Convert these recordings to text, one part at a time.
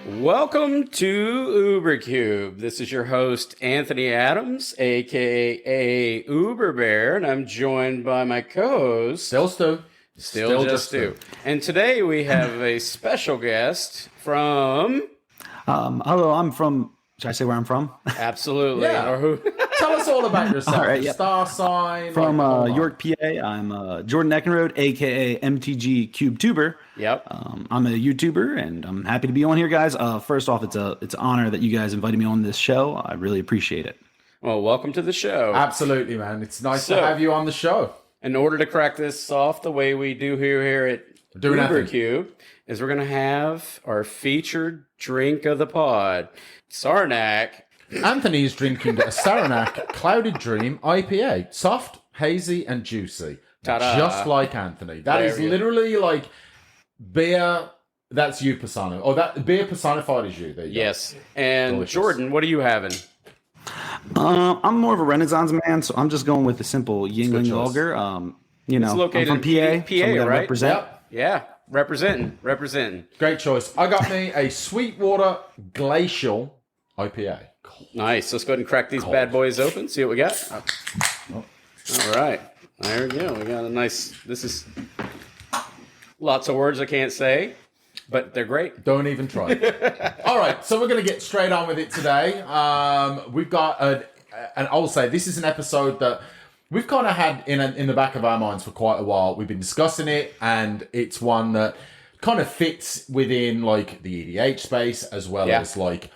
Welcome to UberCube. This is your host, Anthony Adams, aka Uber Bear, and I'm joined by my co-host, Still Stu. Still Just Stu. And today we have a special guest from... Hello, I'm from... Should I say where I'm from? Absolutely. Yeah. Or who? Tell us all about yourself. All right, yeah. Star sign. From York, PA. I'm Jordan Eckenrode, aka MTGCubeTuber. Yep. I'm a YouTuber, and I'm happy to be on here, guys. First off, it's an honor that you guys invited me on this show. I really appreciate it. Well, welcome to the show. Absolutely, man. It's nice to have you on the show. In order to crack this off the way we do here at UberCube, is we're going to have our featured drink of the pod, Saranac. Anthony's drinking a Saranac Clouded Dream IPA. Soft, hazy, and juicy. Ta-da. Just like Anthony. That is literally like beer. That's you personified. Or that beer personified is you. There you Yes. Go. And delicious. Jordan, what are you having? I'm more of a Renaissance man, so I'm just going with the simple Yingling Lager. You know, I'm from PA, so right? Represent. Yep. Yeah, representing. Great choice. I got me a Sweetwater Glacial IPA. Nice. Let's go ahead and crack these bad boys open. See what we got. All right. There we go. We got a nice... This is... Lots of words I can't say, but they're great. Don't even try. All right. So we're going to get straight on with it today. We've got... and I'll say this is an episode that we've kind of had in the back of our minds for quite a while. We've been discussing it, and it's one that kind of fits within like the EDH space as well as like...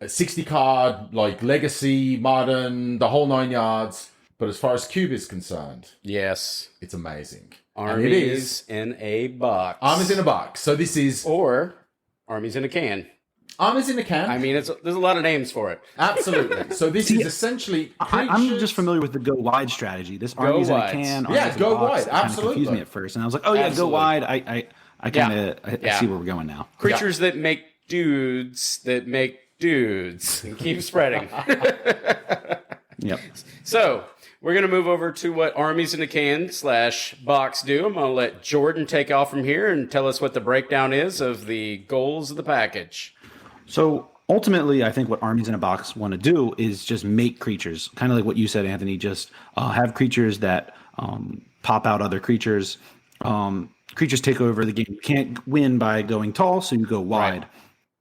60 card, like legacy, modern, the whole 9 yards. But as far as Cube is concerned, yes, it's amazing. Armies in a box. Armies in a box. So this is... Or Armies in a can. Armies in a can. I mean, there's a lot of names for it. Absolutely. So this is essentially... I'm just familiar with the go wide strategy. This Armies in a can. Yeah, go wide. Absolutely. Kind of confused me at first. And I was like, oh yeah, go wide. I kind of I see where we're going now. Creatures that make dudes that make dudes and keep spreading. Yep. So we're going to move over to what Armies in a Can /box do. I'm going to let Jordan take off from here and tell us what the breakdown is of the goals of the package. So ultimately, I think what Armies in a Box want to do is just make creatures, kind of like what you said, Anthony, just have creatures that pop out other creatures. Creatures take over the game. You can't win by going tall, so you go wide.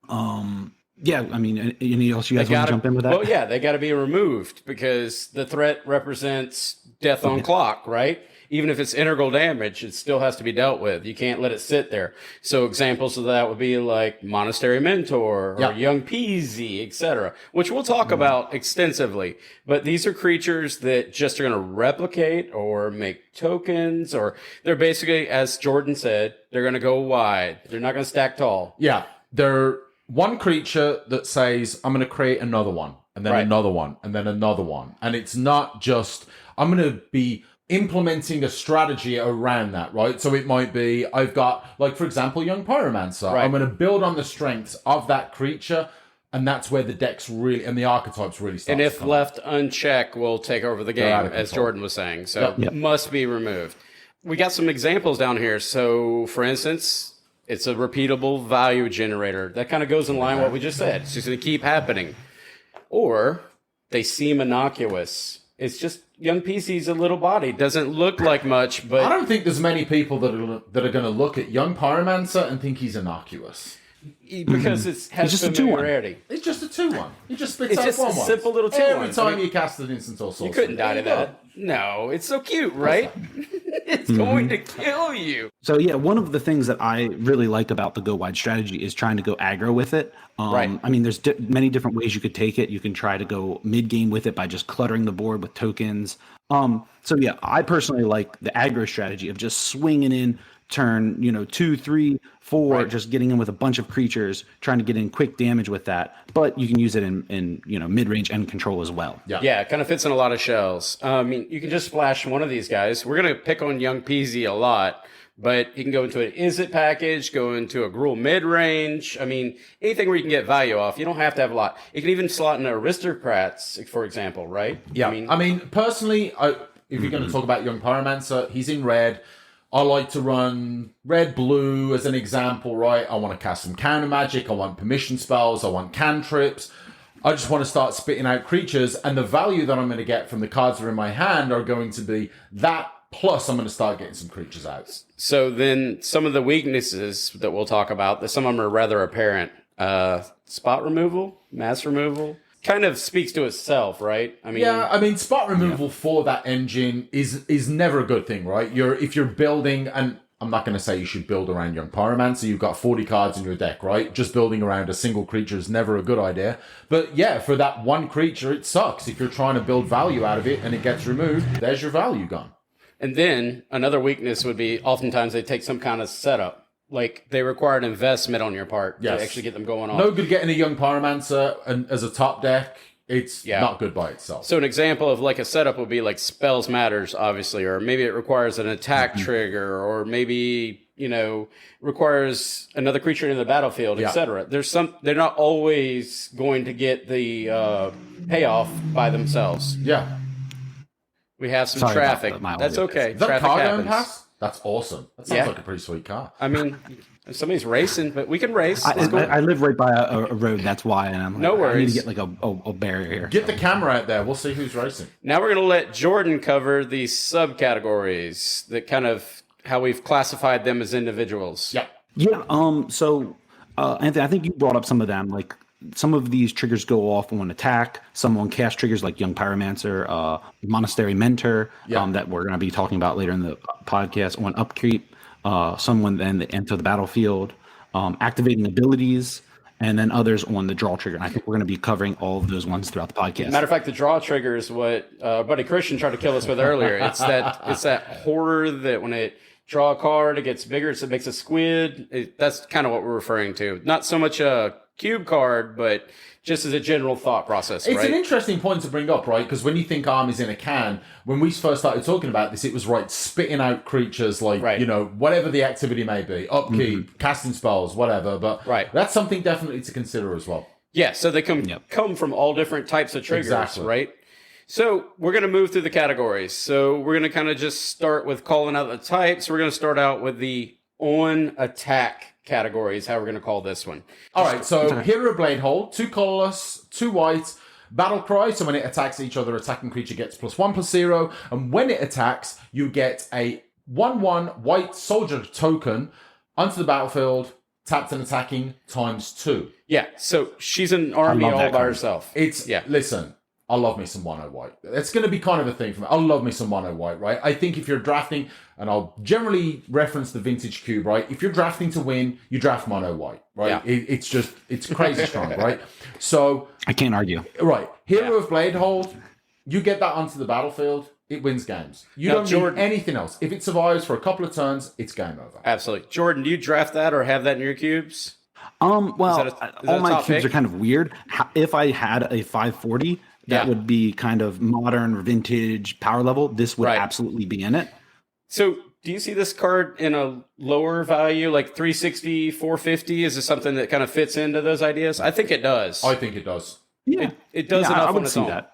Right. Yeah, I mean, anything else you guys want to jump in with that? Well, yeah, they got to be removed because the threat represents death on clock, right? Even if it's integral damage, it still has to be dealt with. You can't let it sit there. So examples of that would be like Monastery Mentor or Young Peasy, etc., which we'll talk about extensively. But these are creatures that just are going to replicate or make tokens, or they're basically, as Jordan said, they're going to go wide. They're not going to stack tall. Yeah, they're one creature that says, I'm going to create another one, and then another one, and then another one. And it's not just, I'm going to be implementing a strategy around that, right? So it might be, I've got, like, for example, Young Pyromancer. Right. I'm going to build on the strengths of that creature, and that's where the decks really, and the archetypes really start. And if left unchecked, will take over the game, as Jordan was saying. So it must be removed. We got some examples down here. So, for instance... It's a repeatable value generator. That kind of goes in line with what we just said. It's just going to keep happening. Or they seem innocuous. It's just Young PC's a little body. Doesn't look like much, but... I don't think there's many people that are going to look at Young Pyromancer and think he's innocuous. Because it has familiarity. It's just a 2/1. He just spits out 1/1. It's just a simple little 2/1. Every time you cast an instant or sorcery. You couldn't die to that. No, it's so cute, right? It's going to kill you. So yeah, one of the things that I really like about the go wide strategy is trying to go aggro with it. Right. I mean, there's many different ways you could take it. You can try to go mid game with it by just cluttering the board with tokens. So yeah, I personally like the aggro strategy of just swinging in turn, 2, 3, 4, just getting in with a bunch of creatures, trying to get in quick damage with that. But you can use it in mid range and control as well. Yeah, it kind of fits in a lot of shells. I mean, you can just splash one of these guys. We're gonna pick on Young Peasy a lot, but you can go into an Is It package, go into a Gruul mid range. I mean, anything where you can get value off. You don't have to have a lot. You can even slot in Aristocrats, for example, right? Yeah. I mean personally, if you're going to talk about Young Pyromancer, he's in red. I like to run red, blue as an example, right? I want to cast some counter magic. I want permission spells. I want cantrips. I just want to start spitting out creatures, and the value that I'm going to get from the cards that are in my hand are going to be that, plus I'm going to start getting some creatures out. So then some of the weaknesses that we'll talk about, that some of them are rather apparent. Spot removal, mass removal, kind of speaks to itself, right? I mean, spot removal for that engine is never a good thing, right? If you're building, and I'm not going to say you should build around Young Pyromancer. You've got 40 cards in your deck, right? Just building around a single creature is never a good idea. But yeah, for that one creature, it sucks. If you're trying to build value out of it and it gets removed, there's your value gone. And then another weakness would be oftentimes they take some kind of setup. Like, they require an investment on your part to actually get them going on. No good getting a Young Pyromancer as a top deck. It's not good by itself. So an example of like a setup would be like spells matters, obviously, or maybe it requires an attack trigger, or maybe, requires another creature in the battlefield, etc. They're not always going to get the payoff by themselves. Yeah. We have some traffic. That's okay. Is that traffic car happens. going past? That's awesome. That sounds like a pretty sweet car. I mean, if somebody's racing, but we can race. I live right by a road. That's why, and I'm like, No worries. I need to get like a barrier here. Get the camera out there. We'll see who's racing. Now we're going to let Jordan cover the subcategories, that kind of how we've classified them as individuals. Yeah. Yeah. So, Anthony, I think you brought up some of them. Like, some of these triggers go off on attack. Some on cast triggers, like Young Pyromancer, Monastery Mentor, that we're going to be talking about later in the podcast. On upkeep, someone then enter the battlefield, activating abilities, and then others on the draw trigger. And I think we're going to be covering all of those ones throughout the podcast. Matter of fact, the draw trigger is what Buddy Christian tried to kill us with earlier. It's that horror that when it draw a card, it gets bigger, so it makes a squid. That's kind of what we're referring to. Not so much a cube card, but just as a general thought process. It's an interesting point to bring up, right? Because when you think Armies in a can, when we first started talking about this, it was spitting out creatures like, whatever the activity may be, upkeep, casting spells, whatever. But that's something definitely to consider as well. Yeah, so they come from all different types of triggers, right? So we're going to move through the categories. So we're going to kind of just start with calling out the types. We're going to start out with the on attack category is how we're going to call this one. All right, so Hero Bladehold, 2 colorless, 2 white, Battle Cry, so when it attacks each other, attacking creature gets +1/+0, and when it attacks, you get a 1/1 white soldier token onto the battlefield, tapped and attacking ×2. Yeah, so she's an army all by herself. Listen, I love me some mono white. It's going to be kind of a thing for me. I love me some mono white, right? I think if you're drafting, and I'll generally reference the vintage cube, right? If you're drafting to win, you draft mono white, right? Yeah. It's crazy strong, right? So I can't argue. Right. Hero of Bladehold, you get that onto the battlefield, it wins games. You don't need anything else. If it survives for a couple of turns, it's game over. Absolutely. Jordan, do you draft that or have that in your cubes? Well, is that all my cubes pick? are kind of weird. If I had a 540, that would be kind of modern, vintage, power level. This would absolutely be in it. So do you see this card in a lower value, like 360, 450? Is this something that kind of fits into those ideas? I think it does. I think it does. Yeah. It does enough on its own. That.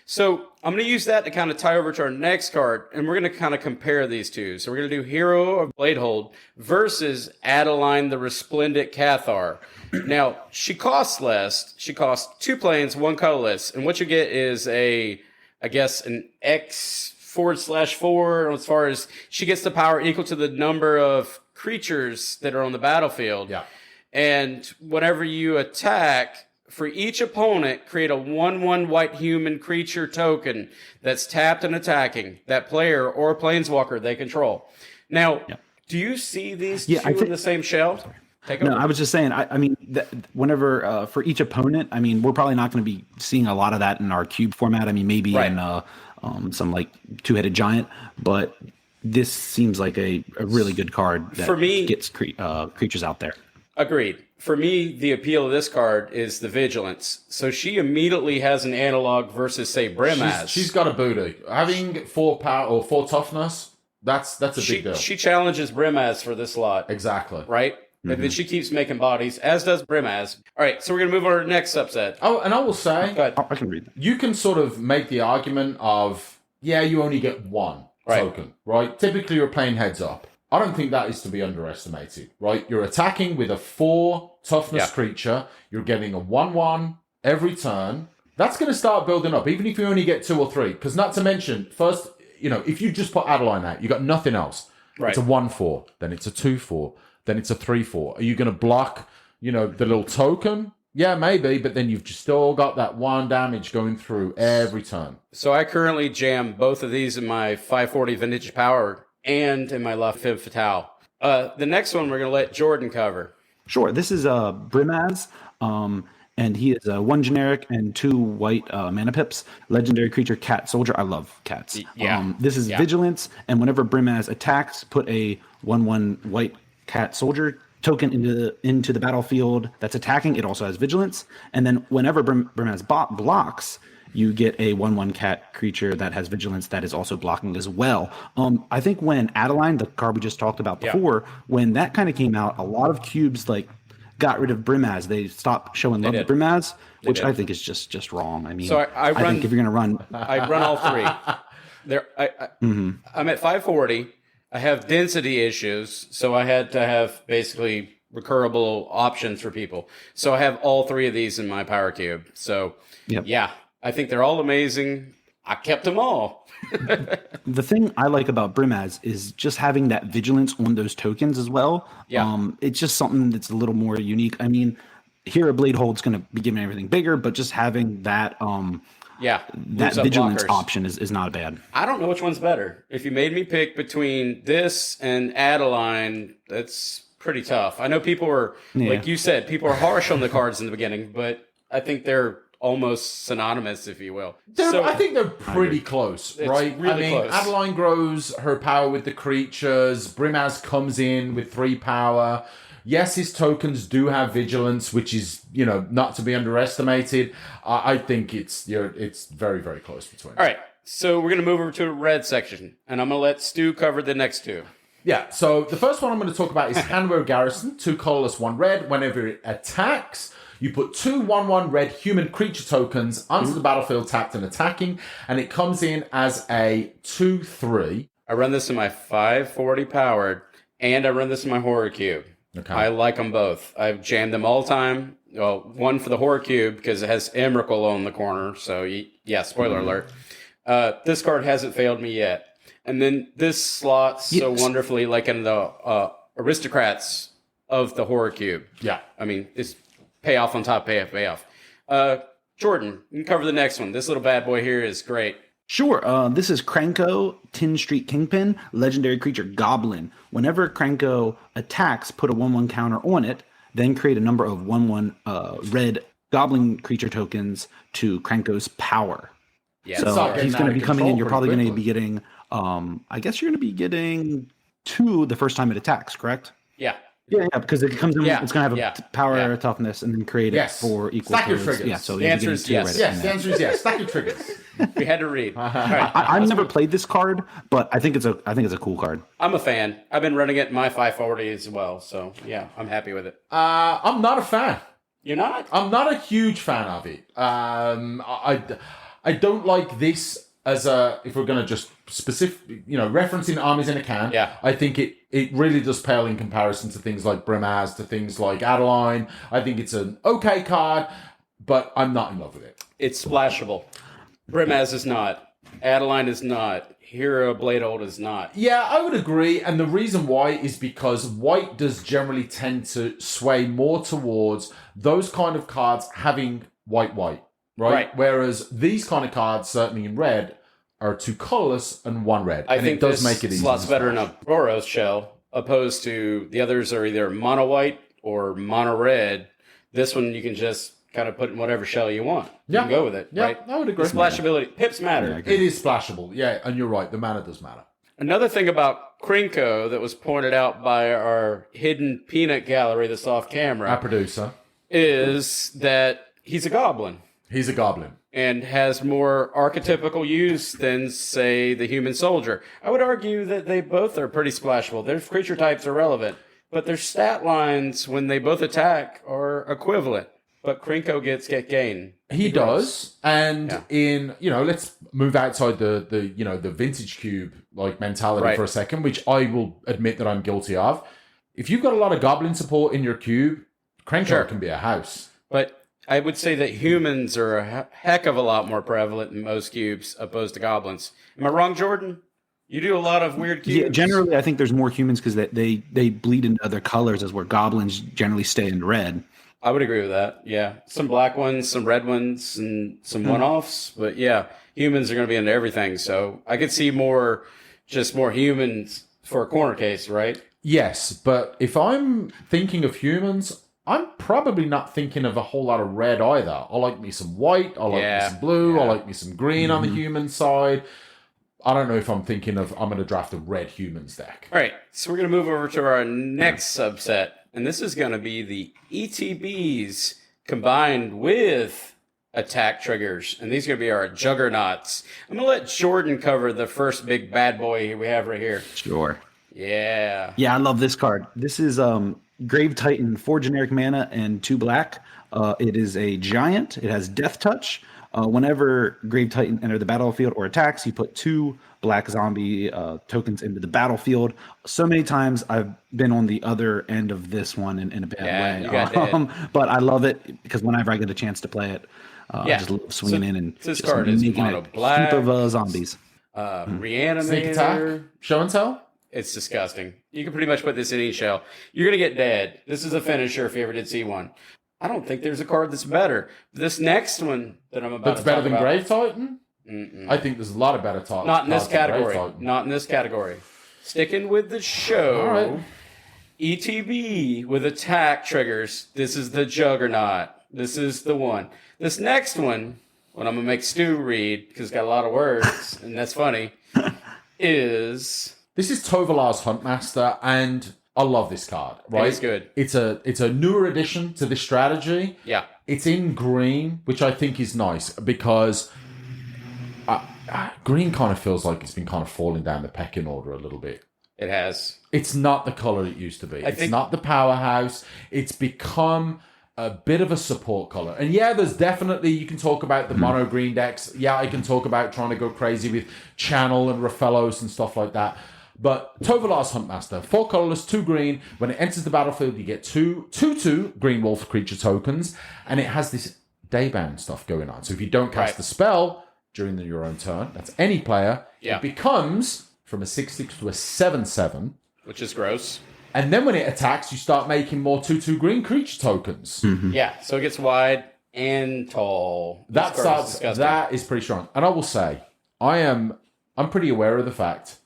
So I'm going to use that to kind of tie over to our next card, and we're going to kind of compare these two. So we're going to do Hero of Bladehold versus Adeline the Resplendent Cathar. Now, she costs less. She costs 2 planes, 1 colorless, and what you get is an X/4 as far as she gets the power equal to the number of creatures that are on the battlefield. Yeah. And whenever you attack, for each opponent, create a 1/1 white human creature token that's tapped and attacking that player or planeswalker they control. Now, do you see these two in the same shelf? No, I was just saying, whenever, for each opponent, we're probably not going to be seeing a lot of that in our cube format. Maybe in some like 2-headed giant, but this seems like a really good card that gets creatures out there. Agreed. For me, the appeal of this card is the vigilance. So she immediately has an analog versus, say, Brimaz. She's got a booty. Having 4 power or 4 toughness, that's a big deal. She challenges Brimaz for this slot. Exactly. Right? Mm-hmm. And then she keeps making bodies, as does Brimaz. All right, so we're going to move on to our next subset. Oh, and I will say, I can read that. You can sort of make the argument of, you only get 1 token, right? Typically, you're playing heads up. I don't think that is to be underestimated, right? You're attacking with a 4 toughness creature. You're getting a 1/1 every turn. That's going to start building up, even if you only get 2 or 3. Because not to mention, first, if you just put Adeline out, you got nothing else. Right. It's a 1/4, then it's a 2/4, then it's a 3/4. Are you going to block, the little token? Yeah, maybe, but then you've just still got that 1 damage going through every turn. So I currently jam both of these in my 540 Vintage Power and in my La Femme Fatale. The next one we're going to let Jordan cover. Sure. This is Brimaz, and he is 1 generic and 2 white mana pips. Legendary creature, cat soldier. I love cats. Yeah. This is vigilance, and whenever Brimaz attacks, put a 1/1 white cat soldier token into the battlefield that's attacking. It also has vigilance, and then whenever Brimaz blocks, you get a 1/1 cat creature that has vigilance that is also blocking as well. I think when Adeline, the card we just talked about before, when that kind of came out, a lot of cubes got rid of Brimaz. They stopped showing love to Brimaz, which I think is just wrong. I mean, so I think if you're going to run, I run all 3. I'm at 540. I have density issues, so I had to have basically recurable options for people. So I have all 3 of these in my power cube. So yeah, I think they're all amazing. I kept them all. The thing I like about Brimaz is just having that vigilance on those tokens as well. Yeah. It's just something that's a little more unique. I mean, here a Blade Hold's going to be giving everything bigger, but just having that that vigilance option is not bad. I don't know which one's better. If you made me pick between this and Adeline, that's pretty tough. I know people are, like you said, people are harsh on the cards in the beginning, but I think they're almost synonymous, if you will. I think they're pretty close, right? Really close. Adeline grows her power with the creatures. Brimaz comes in with 3 power. Yes, his tokens do have vigilance, which is, not to be underestimated. I think it's very, very close between them. All right, so we're going to move over to the red section, and I'm going to let Stu cover the next 2. Yeah, so the first one I'm going to talk about is Handwear Garrison, 2 colorless, 1 red. Whenever it attacks, you put 2 1/1 red human creature tokens onto the battlefield tapped and attacking, and it comes in as a 2/3. I run this in my 540 powered, and I run this in my horror cube. Okay. I like them both. I've jammed them all the time. Well, one for the horror cube because it has Emrakul on the corner. So, spoiler alert. This card hasn't failed me yet. And then this slots so wonderfully like in the aristocrats of the horror cube. Yeah. I mean, it's payoff on top, payoff. Jordan, you can cover the next one. This little bad boy here is great. Sure. This is Kranko, Tin Street Kingpin, legendary creature Goblin. Whenever Kranko attacks, put a 1/1 counter on it, then create a number of 1/1 red Goblin creature tokens to Kranko's power. Yeah, so he's going to be coming in. You're probably going to be getting, I guess you're going to be getting 2 the first time it attacks, correct? Yeah. Yeah, because it comes in, it's going to have a power, toughness, and then create it for equal Stack your triggers. Yeah, so the answer is yes. Yes, the answer is yes. Stack your triggers. We had to read. All right. I've never played this card, but I think it's a cool card. I'm a fan. I've been running it in my 540 as well, so yeah, I'm happy with it. I'm not a fan. You're not? I'm not a huge fan of it. I don't like this as if we're going to just referencing Armies in a can. Yeah. I think it really does pale in comparison to things like Brimaz, to things like Adeline. I think it's an okay card, but I'm not in love with it. It's splashable. Brimaz is not. Adeline is not. Hero Bladehold is not. Yeah, I would agree. And the reason why is because white does generally tend to sway more towards those kind of cards having white, right? Whereas these kind of cards, certainly in red, are 2 colorless and 1 red. I and think it does this make it easy. slots better in a Boros shell, opposed to the others are either mono white or mono red. This one you can just kind of put in whatever shell you want. You can go with it. Yeah, right? I would agree. The splashability. Pips matter. It is splashable. Yeah, and you're right. The mana does matter. Another thing about Krinko that was pointed out by our hidden peanut gallery that's off camera. Our producer. Is that he's a goblin. He's a goblin. And has more archetypical use than, say, the human soldier. I would argue that they both are pretty splashable. Their creature types are relevant, but their stat lines when they both attack are equivalent. but Krenko gets get gain. He does, and Yeah. in let's move outside the vintage cube like mentality Right. for a second, which I will admit that I'm guilty of. If you've got a lot of goblin support in your cube, Krenko Sure. can be a house. But I would say that humans are a heck of a lot more prevalent in most cubes opposed to goblins. Am I wrong, Jordan? You do a lot of weird cubes. Yeah, generally, I think there's more humans because they bleed into other colors, as where goblins generally stay in red. I would agree with that. Yeah. Some black ones, some red ones, and some one-offs. But yeah, humans are going to be into everything. So I could see more humans for a corner case, right? Yes, but if I'm thinking of humans, I'm probably not thinking of a whole lot of red either. I like me some white, I like me some blue, I like me some green on the human side. I don't know if I'm thinking of I'm going to draft a red humans deck. All right. So we're going to move over to our next subset. And this is going to be the ETBs combined with attack triggers. And these are going to be our juggernauts. I'm going to let Jordan cover the first big bad boy we have right here. Sure. Yeah. Yeah, I love this card. This is Grave Titan, 4 generic mana and 2 black. It is a giant. It has Death Touch. Whenever Grave Titan enter the battlefield or attacks, you put 2 black zombie tokens into the battlefield. So many times I've been on the other end of this one in a bad way. You got dead. But I love it because whenever I get a chance to play it, I just love swinging in and this just card is making mono a black. heap of zombies. Reanimator. Sneak attack, show and tell. It's disgusting. You can pretty much put this in any shell. You're going to get dead. This is a finisher if you ever did see one. I don't think there's a card that's better. This next one that I'm about That's to better talk than about, Grave Titan? I think there's a lot of better cards. not in this than Grave category. Titan. Not in this category. Sticking with the show. All right. ETB with attack triggers. This is the Juggernaut. This is the one. This next one, what I'm going to make Stu read, because it's got a lot of words, and that's funny, is... This is Tovalar's Huntmaster, and I love this card. Right, It's good. It's a newer addition to this strategy. Yeah. It's in green, which I think is nice because green kind of feels like it's been kind of falling down the pecking order a little bit. It has. It's not the color it used to be. It's think- not the powerhouse. It's become a bit of a support color. And yeah, there's definitely, you can talk about the mono green decks. Yeah, I can talk about trying to go crazy with Channel and Rafellos and stuff like that. But Tovalar's Huntmaster, 4 colorless, 2 green. When it enters the battlefield, you get 2 green wolf creature tokens. And it has this daybound stuff going on. So if you don't cast the spell during your own turn, that's any player, it becomes from a 6/6 to a 7/7. Which is gross. And then when it attacks, you start making more 2/2 green creature tokens. Yeah, so it gets wide and tall. That This card is starts. disgusting. That is pretty strong. And I will say, I'm pretty aware of the fact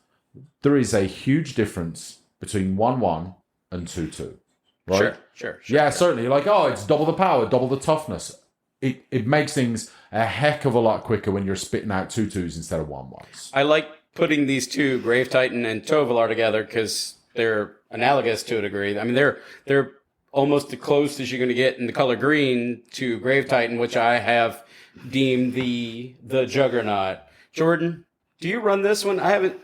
there is a huge difference between 1/1 and 2/2. Right? Sure. Yeah, certainly. Like, oh, it's double the power, double the toughness. It makes things a heck of a lot quicker when you're spitting out 2/2s instead of 1/1s. I like putting these two, Grave Titan and Tovalar, together because they're analogous to a degree. I mean, they're almost the closest as you're going to get in the color green to Grave Titan, which I have deemed the Juggernaut. Jordan, do you run this one? I haven't.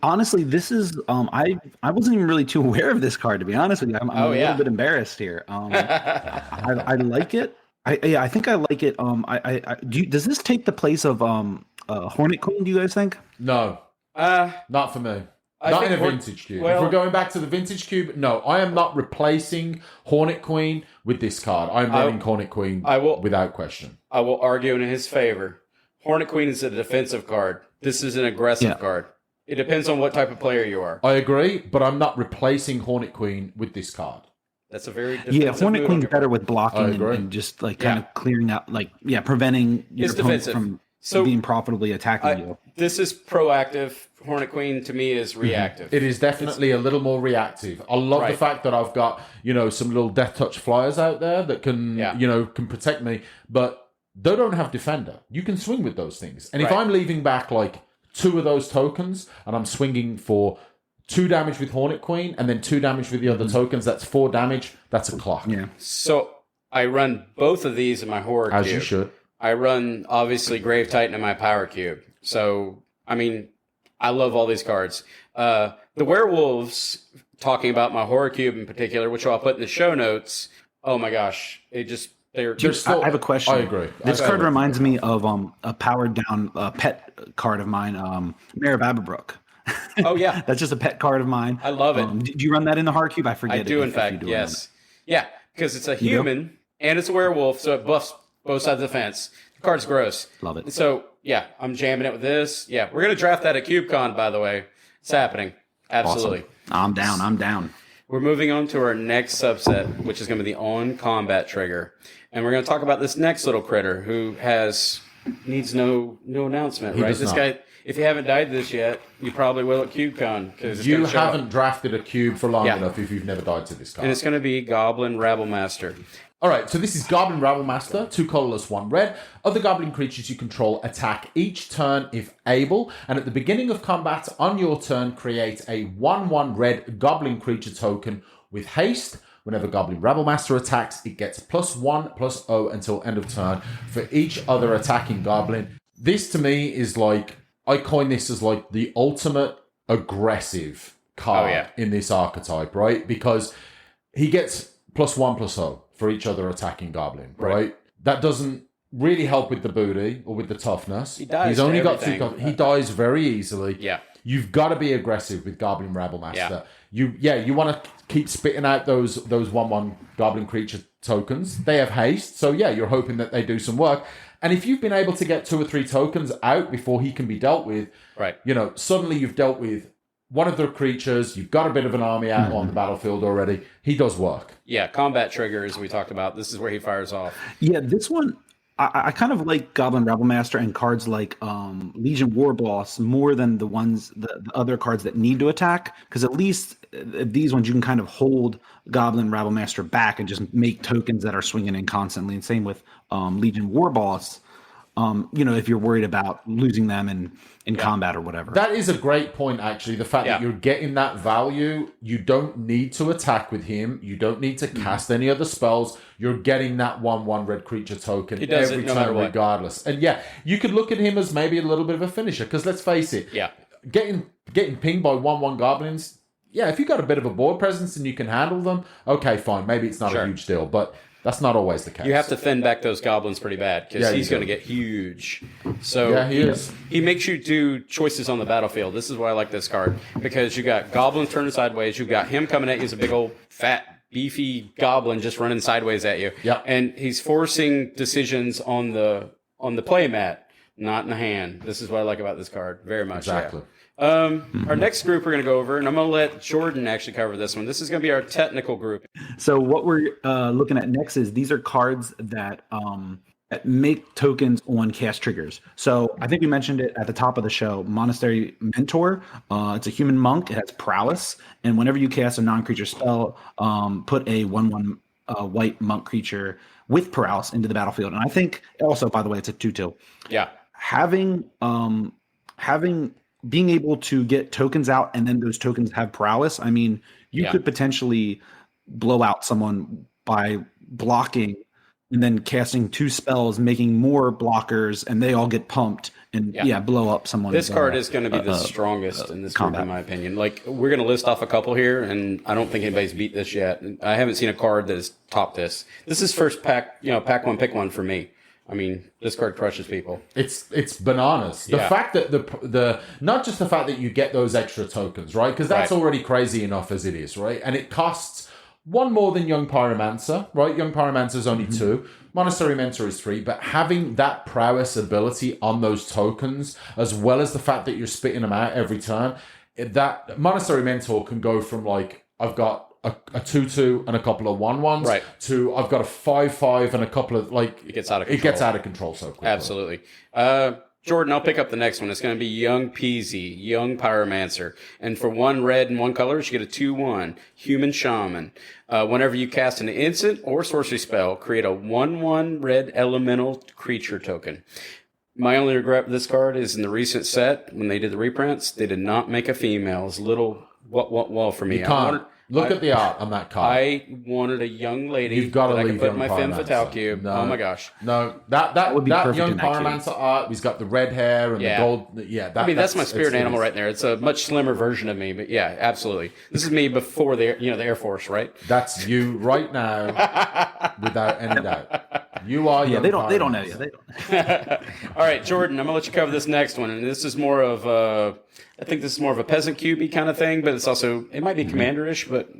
Honestly, this is I wasn't even really too aware of this card, to be honest with you. I'm a little bit embarrassed here. I like it. I think I like it. Does this take the place of Hornet Queen? Do you guys think? No, not for me. I Not in think a vintage cube. well- if we're going back to the vintage cube, no, I am not replacing Hornet Queen with this card. I'm running Hornet Queen without question. I will argue in his favor. Hornet Queen is a defensive card. This is an aggressive card. It depends on what type of player you are. I agree, but I'm not replacing Hornet Queen with this card. That's a very defensive Hornet move on Queen's your better part. with blocking and just like kind of clearing out, preventing your It's opponent defensive. from being profitably attacking you. This is proactive. Hornet Queen to me is reactive. It is definitely a little more reactive. I love the fact that I've got, some little Death Touch flyers out there that can, can protect me, but they don't have Defender. You can swing with those things. And if I'm leaving back like 2 of those tokens and I'm swinging for 2 damage with Hornet Queen and then 2 damage with the other tokens, that's 4 damage. That's a clock. Yeah. So I run both of these in my horror cube. As you should. I run, obviously, Grave Titan in my power cube. So, I mean, I love all these cards. The werewolves, talking about my horror cube in particular, which I'll put in the show notes, oh my gosh, it just They're I have a question. I agree. This card reminds me of a powered down pet card of mine, Mayor of Aberbrook. Oh yeah, That's just a pet card of mine. I love it. Do you run that in the hard cube? I forget. I do, in fact, yes. Yeah, because it's a human and it's a werewolf, so it buffs both sides of the fence. The card's gross. Love it. So, yeah, I'm jamming it with this. Yeah, we're going to draft that at CubeCon, by the way. It's happening. Absolutely. Awesome. I'm down. We're moving on to our next subset, which is going to be the on-combat trigger. And we're going to talk about this next little critter who needs no announcement, right? This guy, if you haven't died this yet, you probably will at CubeCon. You haven't drafted a cube for long enough if you've never died to this card. And it's going to be Goblin Rabblemaster. All right, so this is Goblin Rabblemaster, 2 colorless, 1 red. Other goblin creatures you control attack each turn if able, and at the beginning of combat on your turn, create a 1/1 red goblin creature token with haste. Whenever Goblin Rabblemaster attacks, it gets +1/+0 until end of turn for each other attacking goblin. This to me is like, I coin this as like the ultimate aggressive card in this archetype, right? Because he gets +1/+0 for each other attacking goblin, right? That doesn't really help with the booty or with the toughness. He dies. He's only got 2 goblins. He dies very easily. Yeah. You've got to be aggressive with Goblin Rabblemaster. You want to keep spitting out those 1/1 goblin creature tokens. They have haste, so you're hoping that they do some work. And if you've been able to get 2 or 3 tokens out before he can be dealt with, right? Suddenly you've dealt with one of the creatures, you've got a bit of an army out on the battlefield already. He does work. Yeah, combat trigger, as we talked about. This is where he fires off. Yeah, this one, I kind of like Goblin Rabblemaster and cards like Legion Warboss more than the other cards that need to attack, because at least these ones you can kind of hold Goblin Rabblemaster back and just make tokens that are swinging in constantly. And same with Legion Warboss. If you're worried about losing them in combat or whatever. That is a great point, actually. The fact that you're getting that value, you don't need to attack with him. You don't need to cast any other spells. You're getting that 1/1 red creature token every turn regardless. And you could look at him as maybe a little bit of a finisher, because let's face it, getting pinged by 1/1 goblins, if you got a bit of a board presence and you can handle them, okay, fine. Maybe it's not a huge deal, but that's not always the case. You have to thin back those goblins pretty bad, because he's going to get huge. So he is. He makes you do choices on the battlefield. This is why I like this card, because you got goblins turning sideways. You got him coming at you as a big old fat beefy goblin just running sideways at you. Yep. And he's forcing decisions on the play mat, not in the hand. This is what I like about this card very much. Exactly. Our next group we're going to go over, and I'm going to let Jordan actually cover this one. This is going to be our technical group. So what we're looking at next is these are cards that make tokens on cast triggers. So I think we mentioned it at the top of the show. Monastery Mentor. It's a human monk. It has prowess, and whenever you cast a non-creature spell, put a 1/1 white monk creature with prowess into the battlefield. And I think also, by the way, it's a 2/2. Yeah. Having being able to get tokens out and then those tokens have prowess. I mean, you could potentially blow out someone by blocking and then casting 2 spells, making more blockers, and they all get pumped and blow up someone. This card is going to be the strongest in this group, in my opinion. Like, we're going to list off a couple here, and I don't think anybody's beat this yet. I haven't seen a card that has topped this. This is first pack one, pick one for me. I mean, this card crushes people. It's bananas. The fact that the not just the fact that you get those extra tokens, right? Because that's already crazy enough as it is, right? And it costs 1 more than Young Pyromancer, right? Young Pyromancer is only 2. Monastery Mentor is 3. But having that prowess ability on those tokens, as well as the fact that you're spitting them out every turn, that Monastery Mentor can go from like, I've got a 2/2 and a couple of 1/1s, right, to I've got a 5/5 and a couple of it gets out of control. It gets out of control so quickly. Absolutely. Jordan, I'll pick up the next one. It's going to be Young Peasy, Young Pyromancer. And for 1 red and 1 color, you get a 2/1 Human Shaman. Whenever you cast an instant or sorcery spell, create a 1/1 red elemental creature token. My only regret with this card is in the recent set, when they did the reprints, they did not make a female. It's a little for me. You can't. Look at the art on that card. I wanted a young lady You've got to that I leave could put in Young my Femme Pyromancer. Fatale cube. No. Oh my gosh. No, that would be that Young in that Pyromancer art. He's got the red hair and the gold. Yeah, that's my spirit animal right there. It's a much slimmer version of me, but yeah, absolutely. This is me before the Air Force, right? That's you right now, without any doubt. You are. Yeah, young they don't know pirates. you. They don't. All right, Jordan, I'm gonna let you cover this next one, and this is more of I think this is more of a peasant cubey kind of thing, but it might be commanderish, but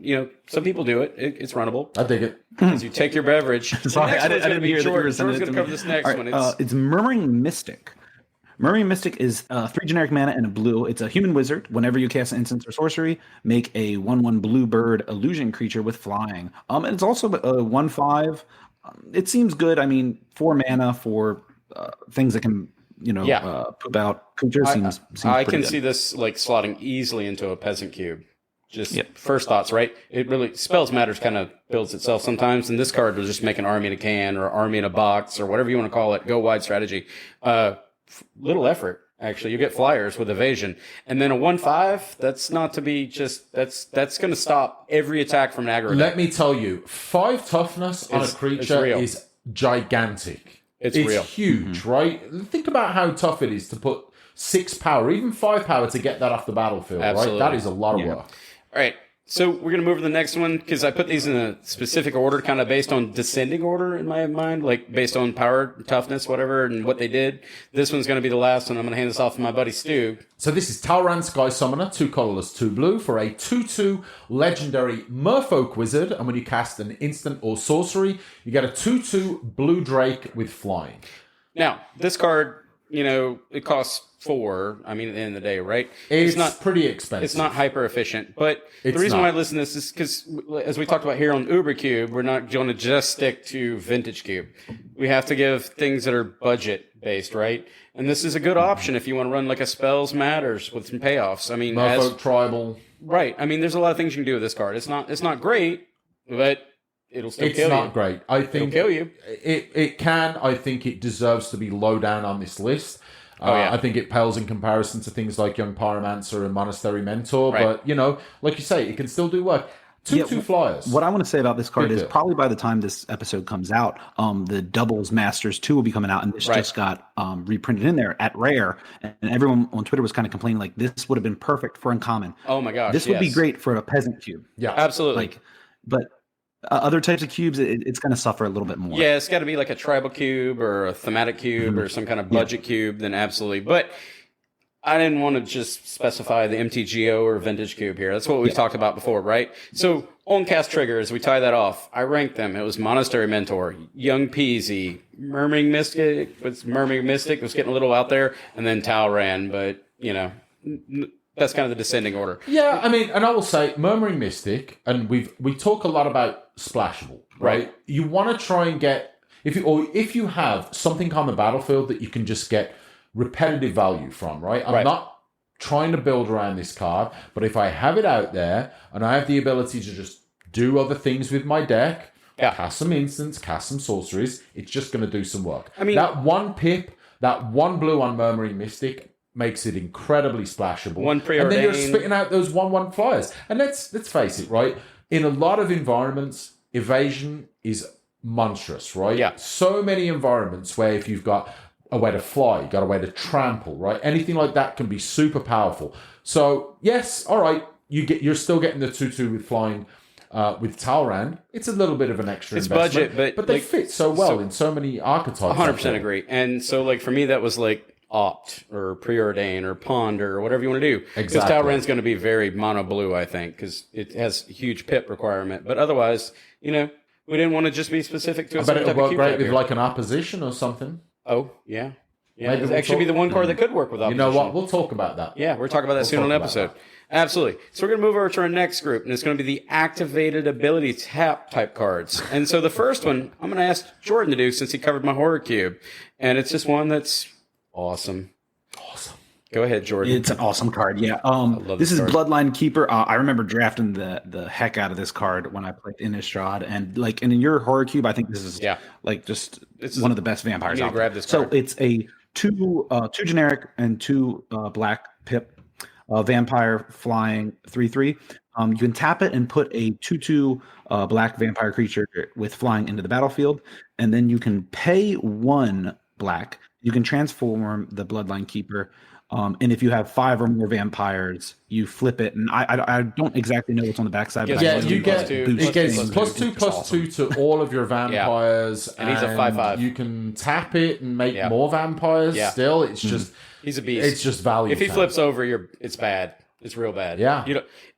some people do it. It's runnable. I dig it. As you take your beverage. Sorry, I didn't hear that you were Jordan's sending it going to to cover me. this next All one. right, it's Murmuring Mystic. Murmuring Mystic is 3 generic mana and a blue. It's a human wizard. Whenever you cast an instance or sorcery, make a 1/1 blue bird illusion creature with flying. And it's also a 1/5. It seems good. I mean, 4 mana for things that can poop out creatures seems I pretty can good. see this like slotting easily into a peasant cube. Just first thoughts, right? It really spells matters kind of builds itself sometimes, and this card will just make an army in a can or army in a box or whatever you want to call it. Go wide strategy. Little effort, actually. You get flyers with evasion, and then a 1/5. That's not to be just. That's going to stop every attack from an aggro. Let me tell you, 5 toughness on a creature is gigantic. It's real. Huge, right? Think about how tough it is to put 6 power, even 5 power to get that off the battlefield, Absolutely. right? That is a lot of work. All right. So we're going to move to the next one because I put these in a specific order, kind of based on descending order in my mind, like based on power, toughness, whatever, and what they did. This one's going to be the last one. I'm going to hand this off to my buddy Stu. So this is Talran Sky Summoner, 2 colorless, 2 blue, for a 2/2 legendary Merfolk Wizard. And when you cast an instant or sorcery, you get a 2/2 blue Drake with flying. Now, this card, it costs 4. I mean, at the end of the day, right? It's not pretty expensive. It's not hyper efficient. But the reason why I listen to this is because, as we talked about here on Uber Cube, we're not going to just stick to Vintage Cube. We have to give things that are budget based, right? And this is a good option if you want to run like a Spells Matters with some payoffs. I mean, Merfolk Tribal. Right. I mean, there's a lot of things you can do with this card. It's not great, but it'll still kill you. It's not great. I think it'll kill you. It can. I think it deserves to be low down on this list. I think it pales in comparison to things like Young Pyromancer and Monastery Mentor. Right. But, like you say, it can still do work. 2/2 flyers. What I want to say about this card is Good. probably by the time this episode comes out, the Doubles Masters 2 will be coming out, and this just got reprinted in there at Rare, and everyone on Twitter was kind of complaining like this would have been perfect for Uncommon. Oh my gosh, this would be great for a Peasant Cube. Yeah, absolutely. But other types of cubes, it's going to suffer a little bit more. Yeah, it's got to be like a tribal cube or a thematic cube or some kind of budget cube, then absolutely. But I didn't want to just specify the MTGO or vintage cube here. That's what we've talked about before, right? So on cast triggers, we tie that off. I ranked them. It was Monastery Mentor, Young Peasy, Murmuring Mystic. Murmuring Mystic was getting a little out there, and then Talran. But that's kind of the descending order. Yeah, I mean, and I will say, Murmuring Mystic, and we talk a lot about splashable, right? You want to try and get if you have something on the battlefield that you can just get repetitive value from, right? I'm not trying to build around this card, but if I have it out there and I have the ability to just do other things with my deck, cast some instants, cast some sorceries, it's just going to do some work. I mean, that 1 pip, that 1 blue on Murmuring Mystic makes it incredibly splashable. One preordained. And then you're spitting out those 1/1 flyers. And let's face it, right? In a lot of environments, evasion is monstrous, right? Yeah. So many environments where if you've got a way to fly, you got a way to trample, right? Anything like that can be super powerful. So yes, all right, you're still getting the 2/2 with flying with Talran. It's a little bit of an extra investment, budget, but they fit so well in so many archetypes. 100% agree. And so like for me, that was like opt or preordain or ponder or whatever you want to do. Because Talran's going to be very mono blue, I think, because it has a huge pip requirement. But otherwise, we didn't want to just be specific to a certain type of cube. But it would work great with like an opposition or something. Oh, yeah. Yeah, Maybe it'd actually be the one card that could work with opposition. You know what? We'll talk about that. Yeah, we're talking about that soon on an episode. Absolutely. So we're going to move over to our next group, and it's going to be the activated ability tap type cards. And so the first one, I'm going to ask Jordan to do since he covered my horror cube. And it's just one that's awesome. Awesome. Go ahead, Jordan. It's an awesome card. Yeah. This is Bloodline Keeper. I remember drafting the heck out of this card when I played Innistrad, and in your horror cube, I think this is it's one of the best vampires out there. So it's a two generic and 2 black pip vampire flying 3/3. You can tap it and put a 2/2 black vampire creature with flying into the battlefield, and then you can pay 1 black. You can transform the Bloodline Keeper And if you have 5 or more vampires, you flip it. And I don't exactly know what's on the backside. But Yeah, I you get boost it gets things. +2/+2 to all of your vampires, And he's a 5/5. You can tap it and make Yeah. more vampires. Yeah. Still, it's just He's a beast. it's just value. If he count. flips over, it's bad. It's real bad. Yeah.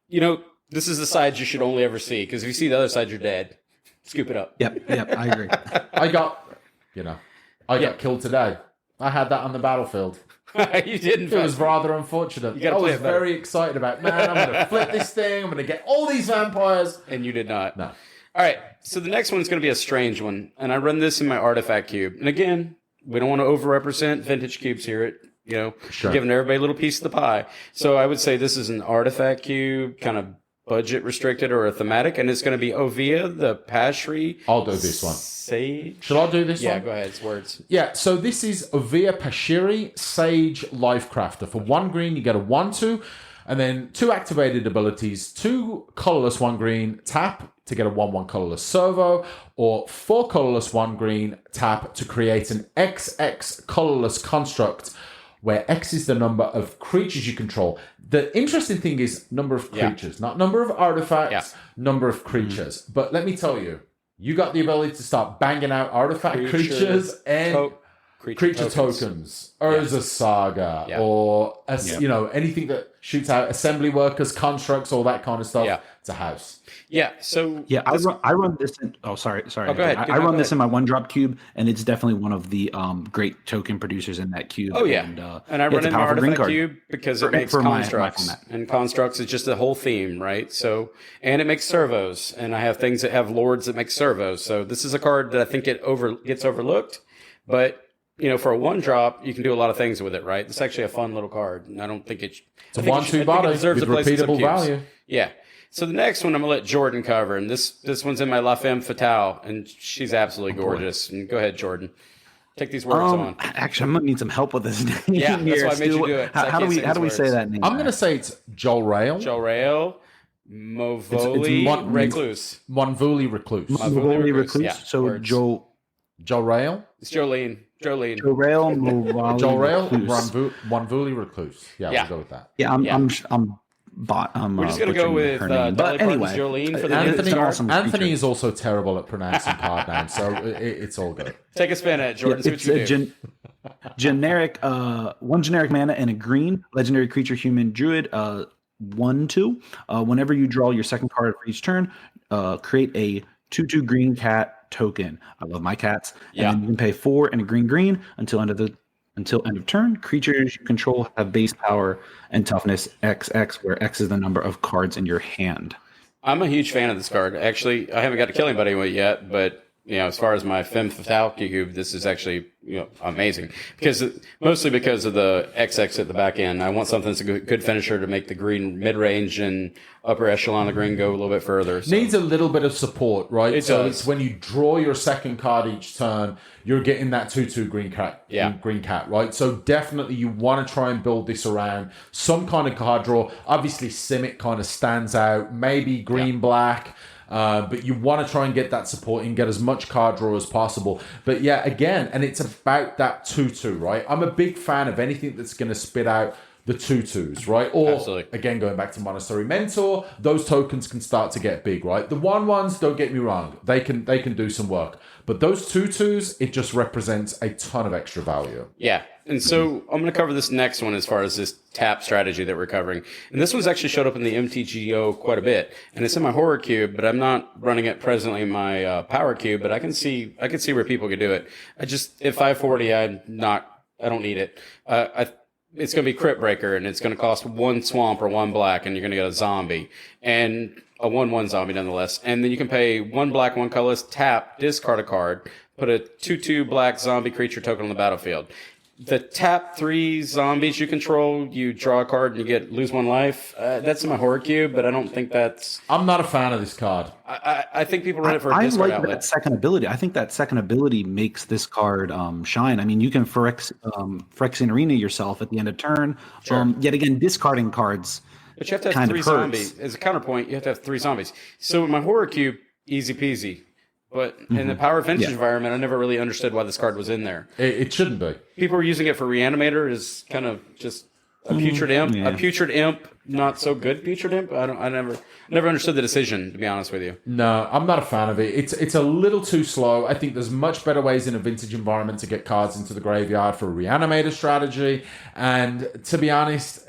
You know, this is the side you should only ever see, because if you see the other side, you're dead. Scoop it up. Yep, I agree. I got killed today. I had that on the battlefield. You didn't. It was rather unfortunate. gotta I play was it better. very excited about, man, I'm going to flip this thing. I'm going to get all these vampires. And you did not. No. All right. So the next one's going to be a strange one. And I run this in my artifact cube. And again, we don't want to overrepresent vintage cubes here. Sure. Giving everybody a little piece of the pie. So I would say this is an artifact cube, kind of budget restricted or a thematic. And it's going to be Ovia, the Pashri. I'll do this one. Sage. Shall I do this one? Yeah, go ahead. It's words. Yeah, so this is Ovia Pashiri, Sage Lifecrafter. For 1 green, you get a 1/2, and then 2 activated abilities, 2 colorless 1 green, tap to get a 1/1 colorless servo, or 4 colorless 1 green, tap to create an XX colorless construct, where X is the number of creatures you control. The interesting thing is number of creatures, not number of artifacts, number of creatures. But let me tell you, you got the ability to start banging out artifact creatures and creature tokens. Urza Saga, or anything that shoots out assembly workers, constructs, all that kind of stuff. Yeah. It's a house. Yeah. So I run this in. Oh, sorry. go ahead. I run this in my 1-drop cube, and it's definitely one of the great token producers in that cube. Oh yeah, and I run it's in a my powerful green artifact card. cube because it makes for my constructs, format. and constructs is just the whole theme, right? So, and it makes servos, and I have things that have lords that make servos. So this is a card that I think gets overlooked, but for a 1-drop, you can do a lot of things with it, right? It's actually a fun little card, and I don't think it's a 1/2 body with repeatable value. Yeah. So the next one I'm gonna let Jordan cover, and this one's in my La Femme Fatale, and she's absolutely gorgeous. And go ahead, Jordan. Take these words on. Actually, I'm gonna need some help with this name. Yeah, that's why I made you do it. How do we say that name? I'm going to say it's Joel Rail. Jolrael, Movoli, Recluse. Monvuli Recluse. Movoli Recluse. Yeah, So words. Joel Rail. It's Jolene. Joel Joel Rail. Recluse. Monvuli Recluse. Yeah, Yeah. we'll go with that. Yeah, We're just gonna go with Dolly but Parton's anyway, Jolene for the Anthony, awesome Anthony creature. is also terrible at pronouncing card names, so it's all good. Take a spin at it, Jordan. See what it's you a do. generic 1 generic mana and a green legendary creature human druid 1/2. Whenever you draw your second card for each turn, create a 2/2 green cat token. I love my cats. Yeah. And then you can pay 4 and a green until end of turn. Creatures you control have base power and toughness XX, where X is the number of cards in your hand. I'm a huge fan of this card. Actually, I haven't got to kill anybody with it yet, but as far as my Femme Fatale cube, this is actually amazing mostly because of the XX at the back end. I want something that's a good finisher to make the green mid range and upper echelon of green go a little bit further. So. Needs a little bit of support, right? It so does. it's when you draw your second card each turn, you're getting that 2/2 green cat. Yeah. Green cat, right? So definitely you want to try and build this around some kind of card draw. Obviously, Simic kind of stands out. Maybe green black. But you want to try and get that support and get as much card draw as possible. But yeah, again, and it's about that 2/2, right? I'm a big fan of anything that's going to spit out the 2/2s, right? Or Absolutely. again, going back to Monastery Mentor, those tokens can start to get big, right? The 1/1s, don't get me wrong, they can do some work. But those 2/2s, it just represents a ton of extra value. Yeah. And so I'm going to cover this next one as far as this tap strategy that we're covering. And this one's actually showed up in the MTGO quite a bit. And it's in my horror cube, but I'm not running it presently in my power cube, but I can see where people could do it. At 540, I don't need it. It's going to be Crypt Breaker, and it's going to cost 1 swamp or 1 black, and you're going to get a zombie. And a 1/1 zombie nonetheless. And then you can pay 1 black, 1 colorless, tap, discard a card, put a 2/2 black zombie creature token on the battlefield. The tap 3 zombies you control, you draw a card and you lose 1 life. That's in my horror cube, but I don't think that's... I'm not a fan of this card. I think people run it for a I discard like outlet. that second ability. I think that second ability makes this card shine. I mean, you can Phyrexian Arena yourself at the end of turn. Sure. Yet again, discarding cards. But you have to have kind 3 of hurts. zombies. As a counterpoint, you have to have 3 zombies. So in my horror cube, easy peasy. But in the power vintage environment, I never really understood why this card was in there. It shouldn't be. People were using it for Reanimator is kind of just A putrid imp. Yeah. A putrid imp. Not so good. Putrid imp. I never understood the decision. To be honest with you. No, I'm not a fan of it. It's a little too slow. I think there's much better ways in a vintage environment to get cards into the graveyard for a reanimator strategy. And to be honest,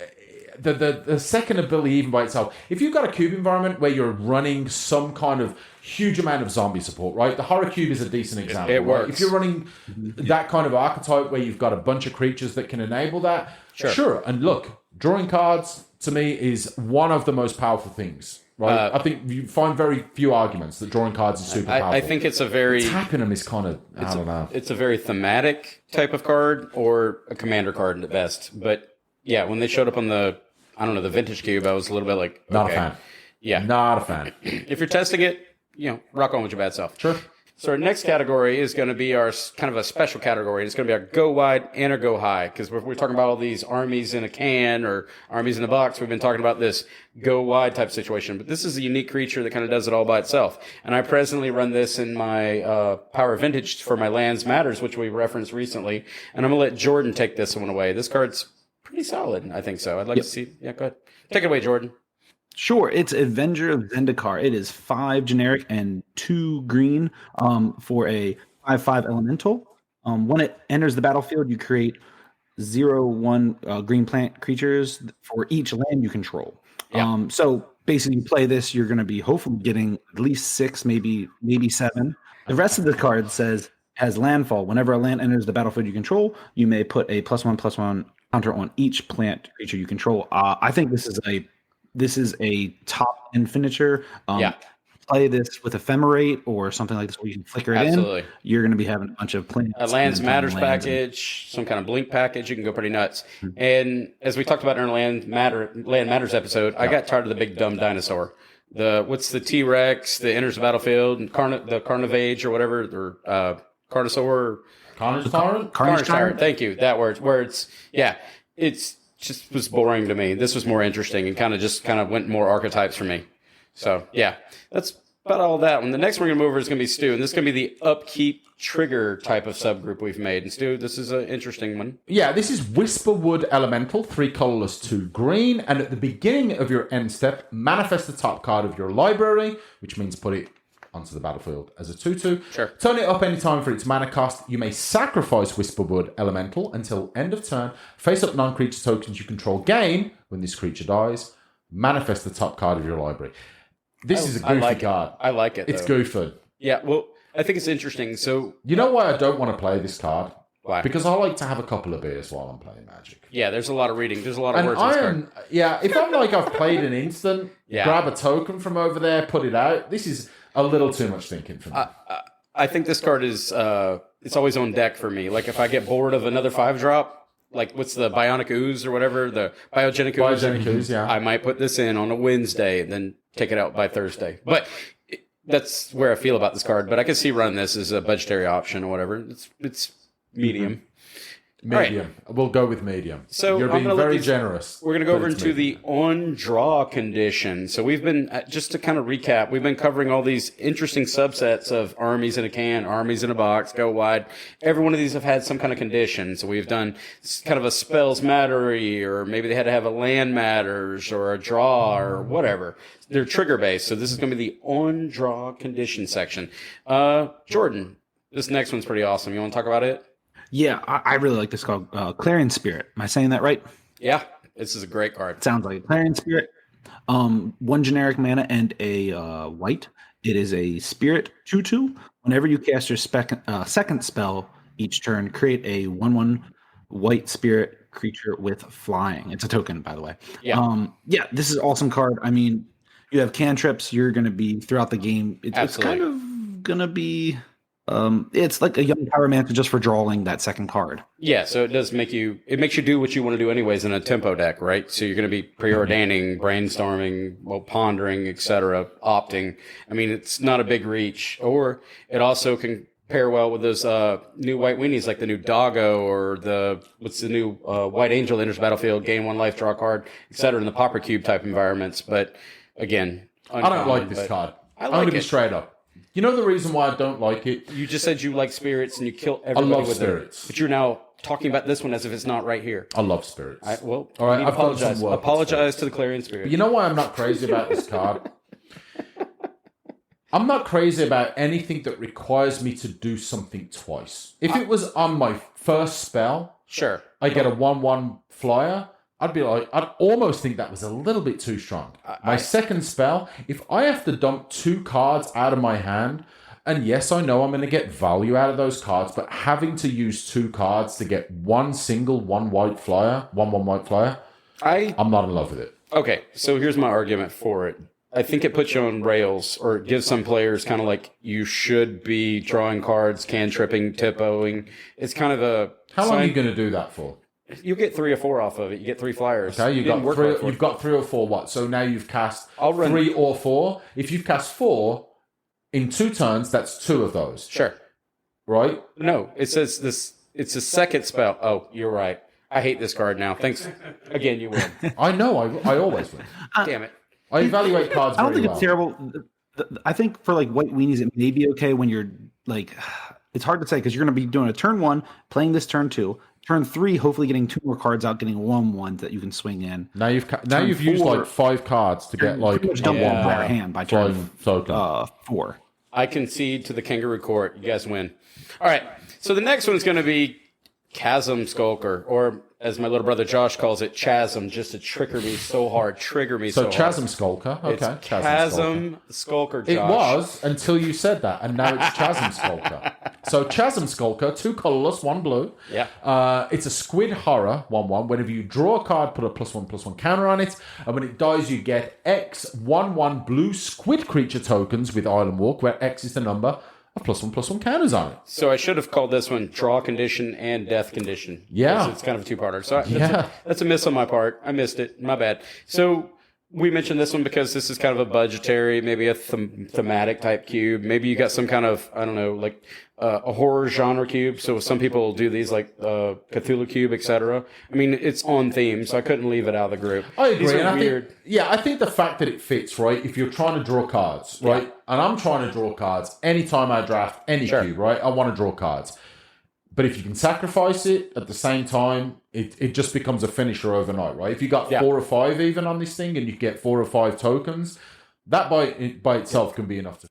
the second ability even by itself, if you've got a cube environment where you're running some kind of huge amount of zombie support, right? The horror cube is a decent example. It works. Right? If you're running that kind of archetype where you've got a bunch of creatures that can enable that, sure. And look, drawing cards to me is one of the most powerful things. Right, I think you find very few arguments that drawing cards is super powerful. I think it's a very tapping them is kind of I don't know. It's a very thematic type of card or a commander card at best. But yeah, when they showed up on the vintage cube, I was a little bit like, not a fan. Yeah, not a fan. If you're testing it, rock on with your bad self. Sure. So our next category is going to be our kind of a special category. It's going to be our go wide and our go high, because we're talking about all these armies in a can or armies in a box. We've been talking about this go wide type situation, but this is a unique creature that kind of does it all by itself. And I presently run this in my Power Vintage for my Lands Matters, which we referenced recently. And I'm going to let Jordan take this one away. This card's pretty solid. I think so. I'd like to see. Yeah, go ahead. Take it away, Jordan. Sure, it's Avenger of Zendikar. It is 5 generic and 2 green for a 5/5 elemental. When it enters the battlefield, you create 0/1 green plant creatures for each land you control. Yeah. So basically, you play this, you're going to be hopefully getting at least 6, maybe 7. The rest of the card has landfall. Whenever a land enters the battlefield you control, you may put a +1/+1 counter on each plant creature you control. I think this is a top end finisher. Play this with Ephemerate or something like this where you can flicker it in. You're going to be having a bunch of plants. A Lands Matters package, some kind of Blink package. You can go pretty nuts. Mm-hmm. And as we talked about in our Land Matters episode, I got tired of the big dumb dinosaur. What's the T-Rex that enters the battlefield? The Carnivage or whatever, or Carnosaur. Carnage Tyrant. Thank you. That word. Where it's just was boring to me. This was more interesting and kind of went more archetypes for me. So yeah, that's about all that one. The next one we're going to move over is going to be Stu, and this is going to be the upkeep trigger type of subgroup we've made. And Stu, this is an interesting one. Yeah, this is Whisperwood Elemental, 3 colorless, 2 green, and at the beginning of your end step, manifest the top card of your library, which means put it onto the battlefield as a 2/2. Sure. Turn it up anytime for its mana cost. You may sacrifice Whisperwood Elemental until end of turn. Face up non-creature tokens you control. Gain when this creature dies. Manifest the top card of your library. This is a goofy card. I like it. It's goofy. Yeah, well, I think it's interesting. So you know why I don't want to play this card? Why? Because I like to have a couple of beers while I'm playing Magic. Yeah, there's a lot of reading. There's a lot of words in this card. Yeah, if I'm like I've played an instant, grab a token from over there, put it out. This is a little too much thinking for me. I think this card is it's always on deck for me. Like if I get bored of another 5-drop, like what's the Bionic Ooze or whatever, the Biogenic Ooze. Biogenic Ooze, yeah. I might put this in on a Wednesday and then take it out by Thursday. But that's where I feel about this card. But I can see running this as a budgetary option or whatever. It's medium. Medium. Right. We'll go with medium. So you're being very generous. We're going to go over into the on-draw condition. So we've been, just to kind of recap, we've been covering all these interesting subsets of armies in a can, armies in a box, go wide. Every one of these have had some kind of condition. So we've done kind of a spells mattery, or maybe they had to have a land matters or a draw or whatever. They're trigger-based. So this is going to be the on-draw condition section. Jordan, this next one's pretty awesome. You want to talk about it? Yeah, I really like this called Clarion Spirit. Am I saying that right? Yeah, this is a great card. Sounds like Clarion Spirit. 1 generic mana and a white. It is a spirit 2/2. Whenever you cast your second spell each turn, create a 1/1 white spirit creature with flying. It's a token, by the way. Yeah. This is an awesome card. I mean, you have cantrips. You're going to be throughout the game. It's kind of going to be. It's like a young Pyromancer just for drawing that second card. Yeah, so it makes you do what you want to do anyways in a tempo deck, right? So you're going to be preordaining, brainstorming, pondering, etc., opting. I mean, it's not a big reach. Or it also can pair well with those new white weenies, like the new Doggo or the new White Angel enters battlefield, gain 1 life, draw a card, etc., in the Pauper Cube type environments. But again, I don't like this card. I'm going to be straight up. You know the reason why I don't like it? You just said you like spirits and you kill everybody love with spirits. them. But you're now talking about this one as if it's not right here. I love spirits. Well, all right, I've apologize. Apologize to the Clarion Spirit. You know why I'm not crazy about this card? I'm not crazy about anything that requires me to do something twice. If it was on my first spell, sure, I get a 1/1 flyer, I'd be like, I'd almost think that was a little bit too strong. My second spell, if I have to dump 2 cards out of my hand, and yes, I know I'm going to get value out of those cards, but having to use 2 cards to get one white flyer, 1/1 white flyer, I'm not in love with it. Okay, so here's my argument for it. I think it puts you on rails, or it gives some players kind of like you should be drawing cards, cantripping, tippoing. It's kind of a... How long are you going to do that for? You get 3 or 4 off of it. You get 3 flyers. Okay, you've got 3 or 4 what? So now you've cast 3 or 4. If you've cast 4 in 2 turns, that's 2 of those. Sure. Right? No, it says this. It's a second spell. Oh, you're right. I hate this card now. Thanks. Again, you win. I know. I always win. Damn it. I evaluate cards I don't think well. it's terrible. I think for like white weenies, it may be okay when you're like, it's hard to say because you're going to be doing a turn 1, playing this turn 2, turn 3, hopefully getting 2 more cards out, getting 1/1 that you can swing in. Now you've used like 5 cards to get like double entire hand by turn 4. I concede to the kangaroo court. You guys win. All right. So the next one's going to be Chasm Skulker, or as my little brother Josh calls it, Chasm, just to trigger me so hard. So Chasm Skulker. Okay. It's Chasm Skulker, Josh. It was until you said that, and now it's Chasm Skulker. So Chasm Skulker, 2 colorless, 1 blue. Yeah. It's a squid horror, 1/1. Whenever you draw a card, put a +1/+1 counter on it, and when it dies, you get X 1/1 blue squid creature tokens with Island Walk, where X is the number of +1/+1 counters on it. So I should have called this one Draw Condition and Death Condition. Yeah. It's kind of a 2-parter. So that's a miss on my part. I missed it. My bad. So we mentioned this one because this is kind of a budgetary, maybe a thematic type cube. Maybe you got some kind of, I don't know, like a horror genre cube. So some people do these like Cthulhu cube, etc. I mean, it's on theme, so I couldn't leave it out of the group. I agree. These are and weird. I think the fact that it fits, right? If you're trying to draw cards, right? Yeah. And I'm trying to draw cards anytime I draft any cube, right? I want to draw cards. But if you can sacrifice it at the same time, it just becomes a finisher overnight, right? If you got 4 or 5 even on this thing and you get 4 or 5 tokens, that by itself can be enough to...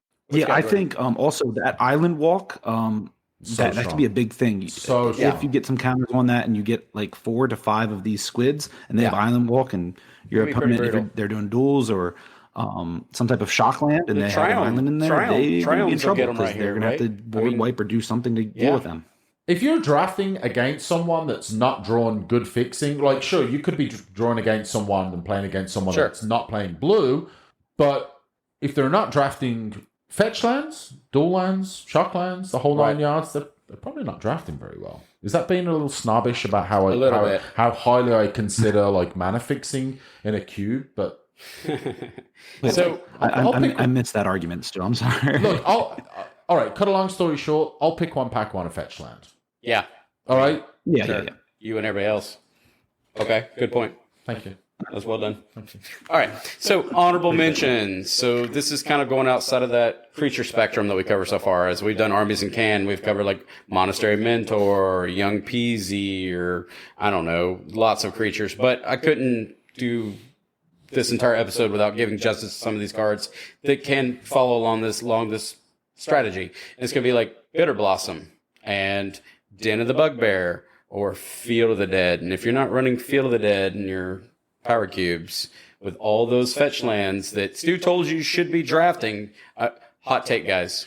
I think also that Island Walk, that could be a big thing. If you get some counters on that and you get like 4 to 5 of these squids and they have Island Walk and your opponent, if they're doing duels or some type of shock land and they have an island in there, they're going to be in trouble because they're going to have to board wipe or do something to deal with them. If you're drafting against someone that's not drawing good fixing, like sure, you could be drawing against someone and playing against someone that's not playing blue, but if they're not drafting fetch lands, dual lands, shock lands, the whole 9 yards, they're probably not drafting very well. Is that being a little snobbish about how highly I consider like mana fixing in a cube? But so I missed that argument, Stu. I'm sorry. Look, all right. Cut a long story short, I'll pick 1 pack 1 a fetch land. Yeah. All right. Yeah. You and everybody else. Okay. Good point. Thank you. That's well done. All right. So honorable mentions. So this is kind of going outside of that creature spectrum that we cover so far. As we've done Armies and Can, we've covered like Monastery Mentor, or Young Peasy, or I don't know, lots of creatures. But I couldn't do this entire episode without giving justice to some of these cards that can follow along this strategy. And it's going to be like Bitter Blossom and Den of the Bugbear or Field of the Dead. And if you're not running Field of the Dead in your power cubes with all those fetch lands that Stu told you should be drafting, hot take, guys,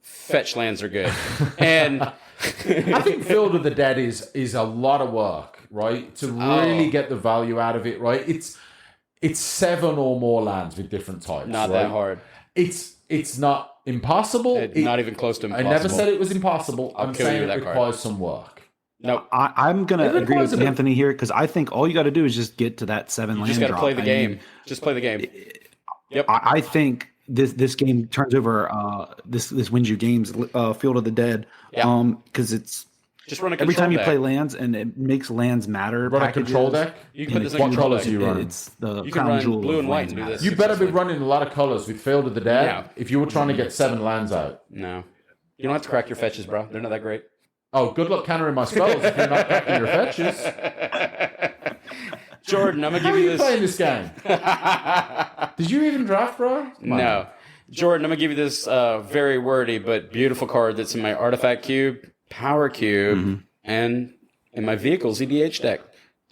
fetch lands are good. And I think Field of the Dead is a lot of work, right? To really get the value out of it, right? It's 7 or more lands with different types. Not that hard. It's not impossible. Not even close to impossible. I never said it was impossible. I'm saying it requires some work. No, I'm going to agree with Anthony here because I think all you got to do is just get to that 7 land drop. You just got to play the game. Just play the game. Yep. I think this game turns over. This wins you games. Field of the Dead. Yeah. Because it's Just run a every time you control play deck. lands, and it makes lands matter. Run a packages, control deck. You can put in this the in What control colors deck. are you running? It's the You can crown run jewel blue of and white lands and do matter. this. You better be successfully. running a lot of colors with Field of the Dead Yeah. if you were trying to get 7 lands out. No. You don't have to crack your fetches, bro. They're not that great. Oh, good luck countering my spells if you're not backing your fetches. Jordan, I'm going to How give are you you this. playing this game? Did you even draft, bro? Come on. No. Jordan, I'm going to give you this very wordy but beautiful card that's in my Artifact Cube, Power Cube, and in my Vehicles EDH deck.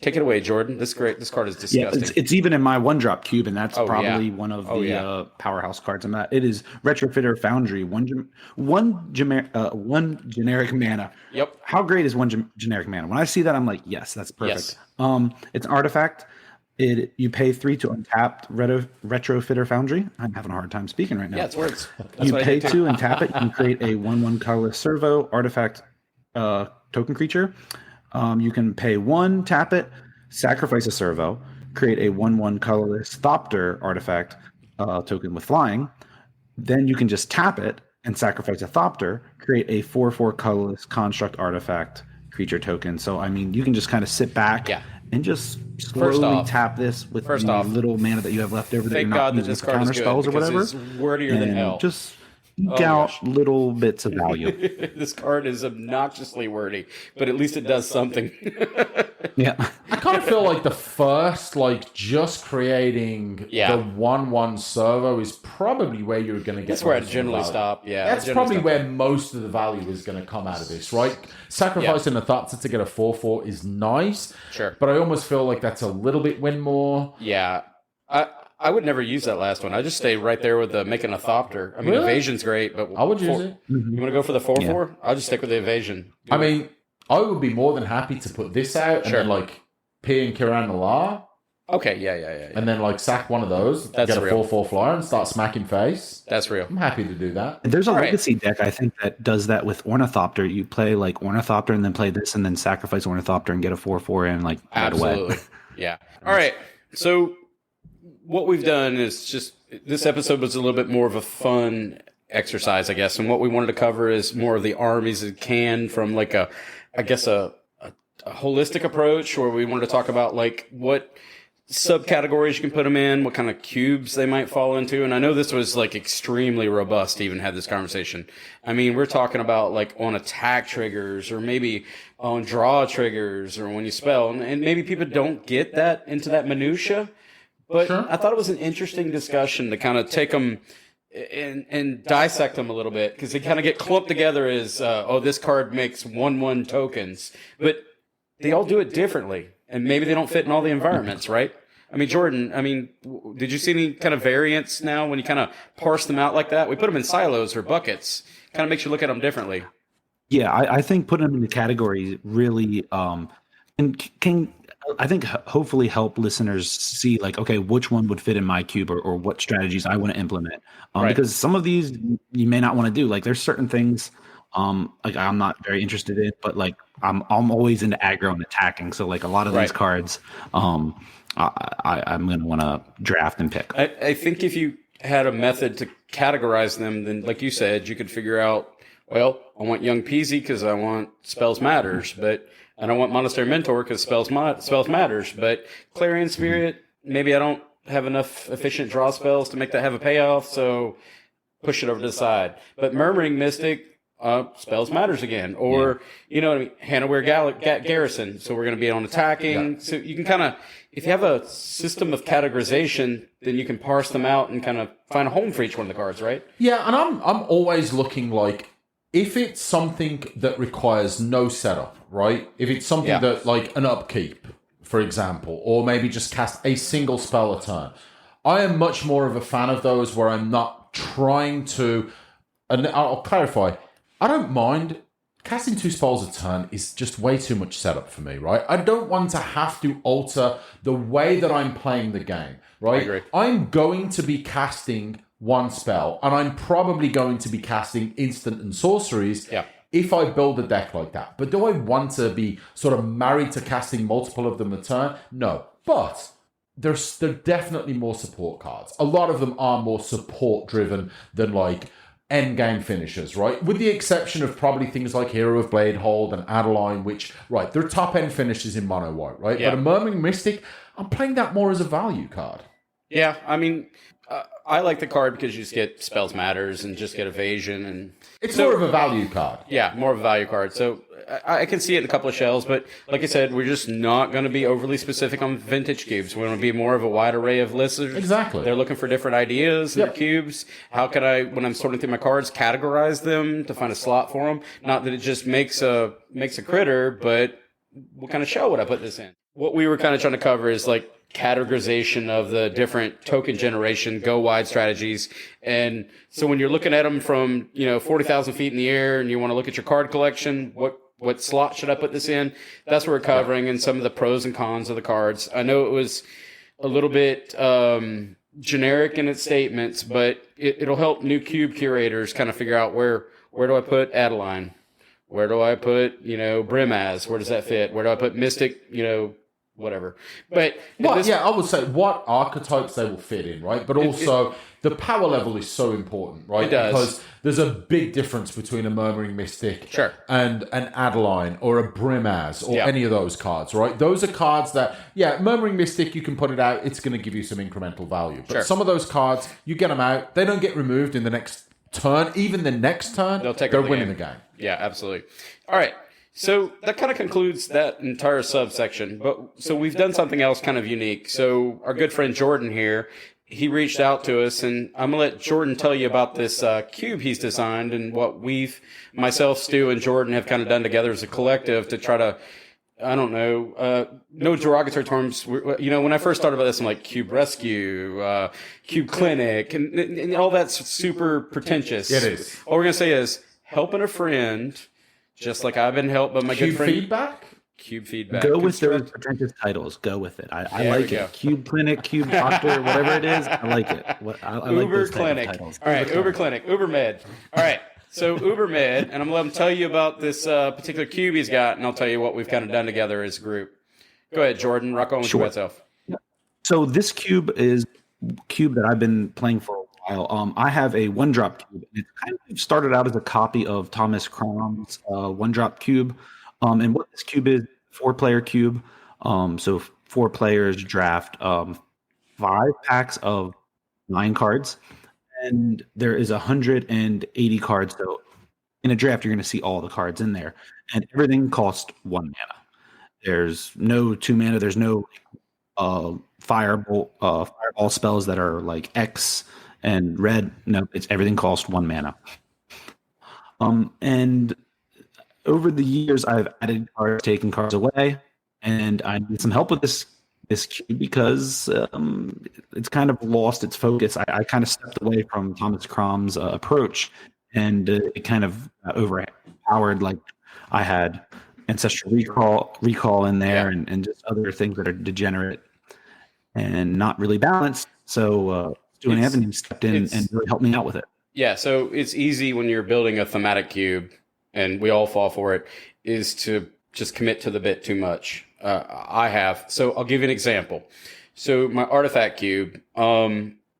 Take it away, Jordan. This is great. This card is Yeah, disgusting. it's even in my 1-drop cube, and that's Oh, probably yeah. one of Oh, the yeah. powerhouse cards in that. It is Retrofitter Foundry, one generic mana. Yep. How great is one generic mana? When I see that, I'm like, yes, that's perfect. Yes. It's an artifact. You pay 3 to untap Retrofitter Foundry. I'm having a hard time speaking right now. Yeah, it's words. That's You what I pay do, too. 2 and tap it. You create a 1/1 colorless servo artifact token creature. You can pay 1, tap it, sacrifice a servo, create a 1/1 colorless Thopter artifact token with flying. Then you can just tap it and sacrifice a Thopter, create a 4/4 colorless construct artifact creature token. So, I mean, you can just kind of sit back and just slowly off- tap this with first the off, little mana that you have left over that you're Thank not God that using this for card is counter good spells or because whatever. it's wordier than And hell. just eke Oh, out gosh. little bits of value. This card is obnoxiously wordy, but at least it does something. Yeah. I kind of feel like the first, like, just creating Yeah. the 1/1 servo is probably where you're going to get. That's where I most of the generally value. stop. Yeah, That's I generally probably stop where there. most of the value is going to come out of this, right? Sacrificing a Thopter to get a 4/4 is nice, Sure. but I almost feel like that's a little bit win more. Yeah. I would never use that last one. I just stay right there with the making a Thopter. I mean, Really? evasion's great, but I would use it. You want to go for the 4/4? I'll just stick with the evasion. I mean, I would be more than happy to put this out and Sure. then, like, P and Kiran Nalar, Okay, yeah. and then, like, sack one of those, That's get a real. 4/4 flyer and start smacking face. That's real. I'm happy to do that. There's a All right. legacy deck, I think, that does that with Ornithopter. You play like Ornithopter and then play this and then sacrifice Ornithopter and get a 4/4 and like right away. Absolutely. Yeah. All right. So what we've done is just this episode was a little bit more of a fun exercise, I guess. And what we wanted to cover is more of the armies that can from like a holistic approach, where we wanted to talk about like what subcategories you can put them in, what kind of cubes they might fall into. And I know this was like extremely robust to even have this conversation. I mean, we're talking about like on attack triggers or maybe on draw triggers or when you spell. And maybe people don't get that into that minutia. But Sure. I thought it was an interesting discussion to kind of take them and dissect them a little bit, because they kind of get clumped together as, this card makes 1/1 tokens. But they all do it differently, and maybe they don't fit in all the environments, right? I mean, Jordan, did you see any kind of variants now when you kind of parse them out like that? We put them in silos or buckets. Kind of makes you look at them differently. Yeah, I think putting them into categories really and can I think hopefully help listeners see like, okay, which one would fit in my cube or what strategies I want to implement. Right. Because some of these you may not want to do. Like there's certain things like I'm not very interested in, but like I'm always into aggro and attacking. So like a lot of these cards I'm going to want to draft and pick. I think if you had a method to categorize them, then like you said, you could figure out, well, I want Young Peasy because I want Spells Matters, but I don't want Monastery Mentor because Spells Matters, but Clarion Spirit, maybe I don't have enough efficient draw spells to make that have a payoff, so push it over to the side. But Murmuring Mystic, Spells Matters again. Or, you know what I mean, Hannaware Garrison, so we're going to be on attacking. Yeah. So you can kind of, if you have a system of categorization, then you can parse them out and kind of find a home for each one of the cards, right? Yeah, and I'm always looking like, if it's something that requires no setup, right? If it's something that, like an upkeep, for example, or maybe just cast a single spell a turn, I am much more of a fan of those where I'm not trying to, and I'll clarify, I don't mind. Casting 2 spells a turn is just way too much setup for me, right? I don't want to have to alter the way that I'm playing the game, right? I agree. I'm going to be casting 1 spell, and I'm probably going to be casting instant and sorceries if I build a deck like that. But do I want to be sort of married to casting multiple of them a turn? No. But they're definitely more support cards. A lot of them are more support driven than like end game finishers, right? With the exception of probably things like Hero of Bladehold and Adeline, which, right, they're top end finishers in mono white, right? Yeah. But a Murmuring Mystic, I'm playing that more as a value card. Yeah, I mean, I like the card because you just get Spells Matters and just get evasion. And it's more of a value card. Yeah, more of a value card. So I can see it in a couple of shells, but like I said, we're just not going to be overly specific on vintage cubes. We're going to be more of a wide array of listers. Exactly. They're looking for different ideas in their cubes. How could I, when I'm sorting through my cards, categorize them to find a slot for them? Not that it just makes a critter, but what kind of shell would I put this in? What we were kind of trying to cover is like categorization of the different token generation go wide strategies. And so when you're looking at them from 40,000 feet in the air and you want to look at your card collection, what slot should I put this in? That's what we're covering, and some of the pros and cons of the cards. I know it was a little bit generic in its statements, but it'll help new cube curators kind of figure out where do I put Adeline? Where do I put, Brimaz? Where does that fit? Where do I put Mystic? Whatever. But I would say what archetypes they will fit in, right? But also the power level is so important, right? It does. Because there's a big difference between a Murmuring Mystic and an Adeline or a Brimaz or any of those cards, right? Those are cards that, Murmuring Mystic, you can put it out, it's going to give you some incremental value. But some of those cards, you get them out, they don't get removed in the next turn, even the next turn, they're winning the game. Yeah, absolutely. All right. So that kind of concludes that entire subsection. So we've done something else kind of unique. So our good friend Jordan here, he reached out to us, and I'm going to let Jordan tell you about this cube he's designed and what myself, Stu, and Jordan have kind of done together as a collective to try to, I don't know, no derogatory terms. When I first started about this, I'm like, Cube Rescue, Cube Clinic, and all that's super pretentious. It is. All we're going to say is helping a friend, just like I've been helped by my good friend. Cube feedback. Go with those pretentious titles. Go with it. I like it. Cube Clinic, Cube Doctor, whatever it is. I like it. I Uber like Clinic. Titles. All right, Uber Clinic, Uber Med. All right, so Uber Med, and I'm going to let him tell you about this particular cube he's got, and I'll tell you what we've kind of done together as a group. Go ahead, Jordan. Rock on with your self. So this cube is cube that I've been playing for a while. I have a one-drop cube. It kind of started out as a copy of Thomas Crom's one-drop cube. And what this cube is, 4-player cube. So 4 players draft 5 packs of 9 cards. And there is 180 cards. So in a draft, you're going to see all the cards in there. And everything costs 1 mana. There's no 2 mana. There's no fireball spells that are like X and red. No, it's everything costs 1 mana. And over the years, I've added cards, taken cards away, and I need some help with this cube because it's kind of lost its focus. I kind of stepped away from Thomas Crom's approach, and it kind of overpowered. Like I had Ancestral Recall in there, and just other things that are degenerate and not really balanced. So Stu and Anthony stepped in and really helped me out with it. Yeah, so it's easy when you're building a thematic cube, and we all fall for it, is to just commit to the bit too much. I have. So I'll give you an example. So my artifact cube,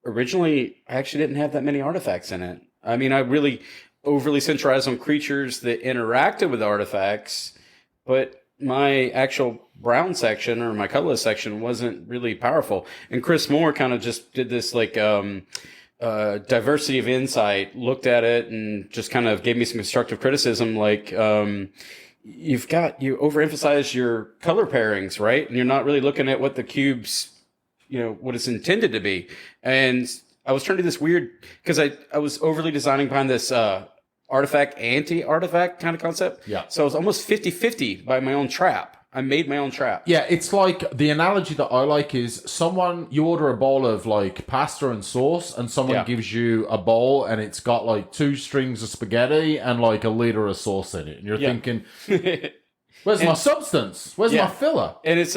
originally, I actually didn't have that many artifacts in it. I mean, I really overly centralized on creatures that interacted with artifacts, but my actual brown section or my colorless section wasn't really powerful. And Chris Moore kind of just did this like diversity of insight, looked at it and just kind of gave me some constructive criticism. Like, you overemphasize your color pairings, right? And you're not really looking at what the cube's, what it's intended to be. And I was trying to do this weird, because I was overly designing behind this, artifact, anti-artifact kind of concept. Yeah. So I was almost 50-50 by my own trap. I made my own trap. Yeah, it's like the analogy that I like is you order a bowl of like pasta and sauce, and someone gives you a bowl and it's got like 2 strings of spaghetti and like a liter of sauce in it, and you're thinking, "Where's my substance? Where's my filler?" And it's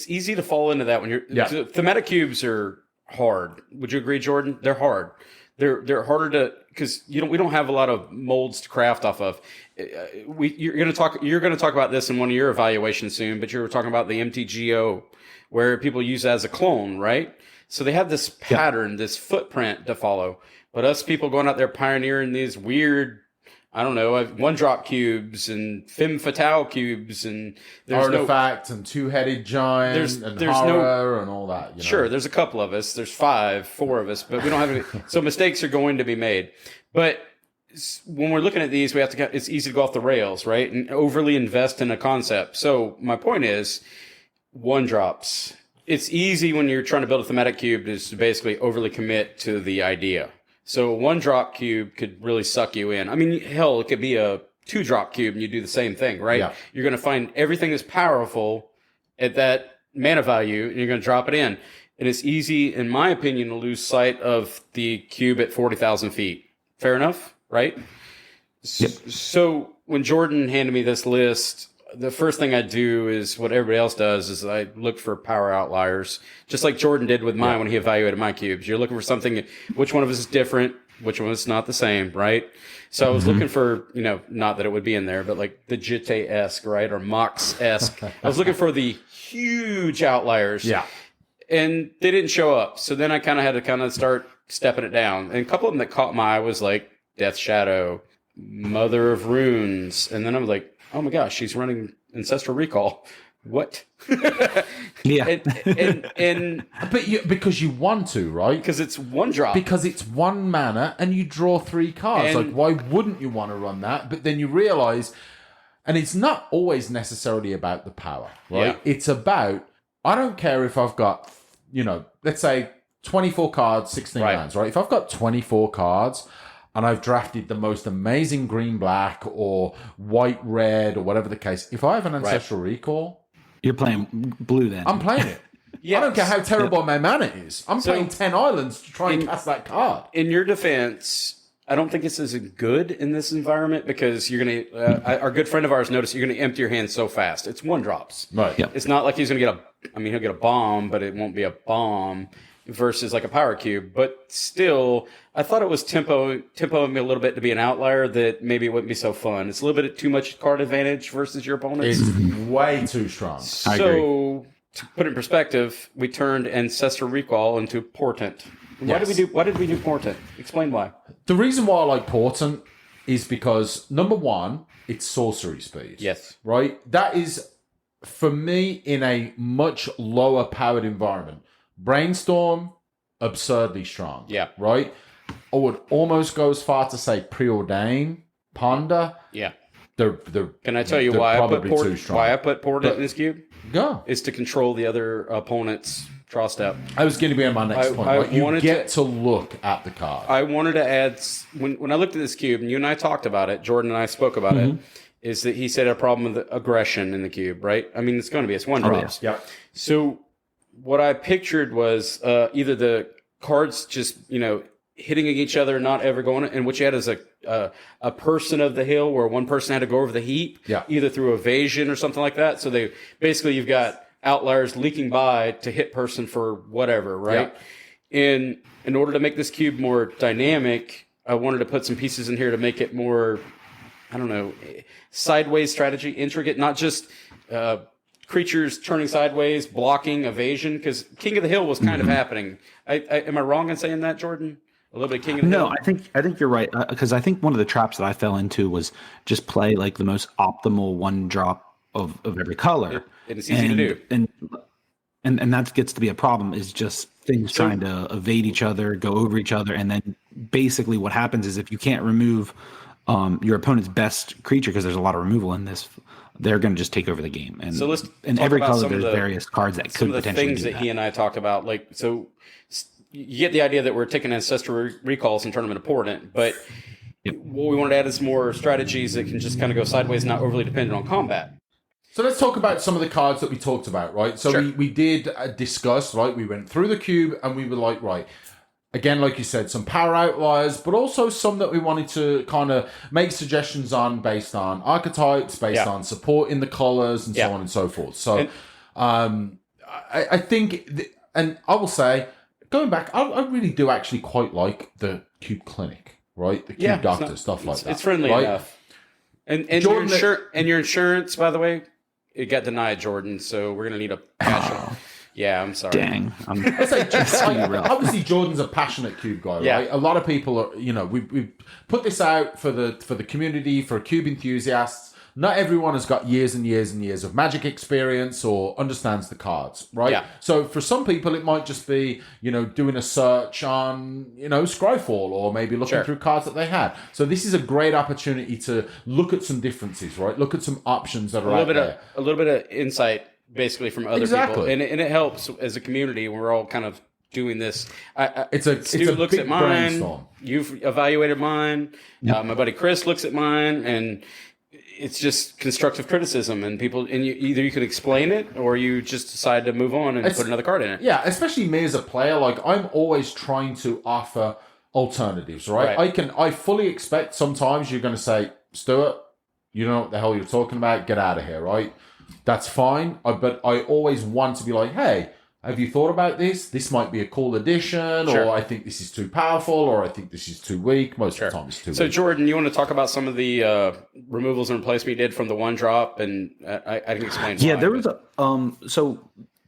easy to fall into that when you're thematic cubes are hard. Would you agree, Jordan? They're hard. They're harder to, because we don't have a lot of molds to craft off of. You're going to talk about this in one of your evaluations soon, but you were talking about the MTGO, where people use it as a clone, right? So they have this pattern, this footprint to follow. But us people going out there pioneering these weird, I don't know, one-drop cubes and femme fatale cubes and artifact and two-headed giant and horror and all that. Sure, there's a couple of us. There's 4 of us, but we don't have any. So mistakes are going to be made. But when we're looking at these, it's easy to go off the rails, right? And overly invest in a concept. So my point is, one-drops. It's easy when you're trying to build a thematic cube is to basically overly commit to the idea. So a one-drop cube could really suck you in. I mean, hell, it could be a 2-drop cube and you do the same thing, right? Yeah. You're going to find everything that's powerful at that mana value and you're going to drop it in. And it's easy, in my opinion, to lose sight of the cube at 40,000 feet. Fair enough, right? Yep. So when Jordan handed me this list, the first thing I do is what everybody else does is I look for power outliers, just like Jordan did with mine when he evaluated my cubes. You're looking for something, which one of us is different, which one is not the same, right? So I was looking for, not that it would be in there, but like the Jitte-esque, right? Or Mox-esque. I was looking for the huge outliers. Yeah. And they didn't show up. So then I kind of had to start stepping it down. And a couple of them that caught my eye was like Death Shadow, Mother of Runes. And then I was like, oh my gosh, she's running Ancestral Recall. What? Yeah. Because you want to, right? Because it's one drop. Because it's 1 mana and you draw 3 cards. Like, why wouldn't you want to run that? But then you realize, and it's not always necessarily about the power, right? Yeah. It's about, I don't care if I've got, let's say 24 cards, 16 lands, right? If I've got 24 cards, and I've drafted the most amazing green-black or white-red or whatever the case. If I have an Ancestral Recall... You're playing blue then. I'm playing it. Yes. I don't care how terrible my mana is. I'm playing 10 islands to try and cast that card. In your defense, I don't think this is good in this environment because you're going to... our good friend of ours noticed you're going to empty your hand so fast. It's 1-drops. Right. Yep. It's not like he's going to get he'll get a bomb, but it won't be a bomb. Versus like a power cube, but still, I thought it was tempoing me a little bit to be an outlier that maybe it wouldn't be so fun. It's a little bit too much card advantage versus your opponents. It's way too strong. So, to put it in perspective, we turned Ancestral Recall into Portent. Why did we do Portent? Explain why. The reason why I like Portent is because, number one, it's sorcery speed. Yes. Right? That is, for me, in a much lower powered environment. Brainstorm, absurdly strong. Yeah. Right? I would almost go as far to say Preordain, Ponder. Yeah. They're Can I tell you why I put Portent in this cube? Go. Is to control the other opponent's draw step. I was going to be on my next point. Right? You get to look at the card. I wanted to add, when I looked at this cube, and you and I talked about it, Jordan and I spoke about it, is that he said a problem with aggression in the cube, right? I mean, it's going to be. It's 1-drops. Yeah. So what I pictured was either the cards just, hitting each other, not ever going, and what you had is a person of the hill where one person had to go over the heap, either through evasion or something like that. So you've got outliers leaking by to hit person for whatever, right? Yeah. In order to make this cube more dynamic, I wanted to put some pieces in here to make it more, I don't know, sideways strategy, intricate, not just creatures turning sideways, blocking, evasion, because King of the Hill was kind of happening. Am I wrong in saying that, Jordan? A little bit of King of the Hill? No, I think you're right, because I think one of the traps that I fell into was just play like the most optimal 1-drop of every color. It's easy to do. And that gets to be a problem, is just things trying to evade each other, go over each other, and then basically what happens is if you can't remove your opponent's best creature, because there's a lot of removal in this, they're going to just take over the game. And so let's in every color, there's various cards that could potentially do that. Some of the things that he and I talked about, so you get the idea that we're taking Ancestral Recalls and turn them into Portent, but what we wanted to add is more strategies that can just kind of go sideways, not overly dependent on combat. So let's talk about some of the cards that we talked about, right? So we did discuss, right? We went through the cube and we were like, right, again, like you said, some power outliers, but also some that we wanted to kind of make suggestions on based on archetypes, based on support in the colors, and so on and so forth. So I think, and I will say, going back, I really do actually quite like the Cube Clinic, right? The Cube Doctor, stuff like that. It's friendly enough. And your insurance, by the way, it got denied, Jordan, so we're going to need a cash Yeah, I'm sorry. Dang. It's like, obviously Jordan's a passionate cube guy, right? A lot of people are, we put this out for the community, for cube enthusiasts. Not everyone has got years and years and years of Magic experience or understands the cards, right? Yeah. So for some people, it might just be, doing a search on, Scryfall, or maybe looking through cards that they had. So this is a great opportunity to look at some differences, right? Look at some options that are out there. A little bit of insight, basically, from other people, and it helps as a community. We're all kind of doing this. Stu looks at mine. Brainstorm. You've evaluated mine. Yep. My buddy Chris looks at mine, and it's just constructive criticism, and either you can explain it or you just decide to move on and put another card in it. Yeah, especially me as a player, like I'm always trying to offer alternatives, right? I fully expect sometimes you're going to say, Stuart, you know what the hell you're talking about, get out of here, right? That's fine, but I always want to be like, hey, have you thought about this? This might be a cool addition, or I think this is too powerful, or I think this is too weak. Most of the time it's too weak. So, Jordan, you want to talk about some of the removals and replacement you did from the one drop? And I can explain why. Yeah, there was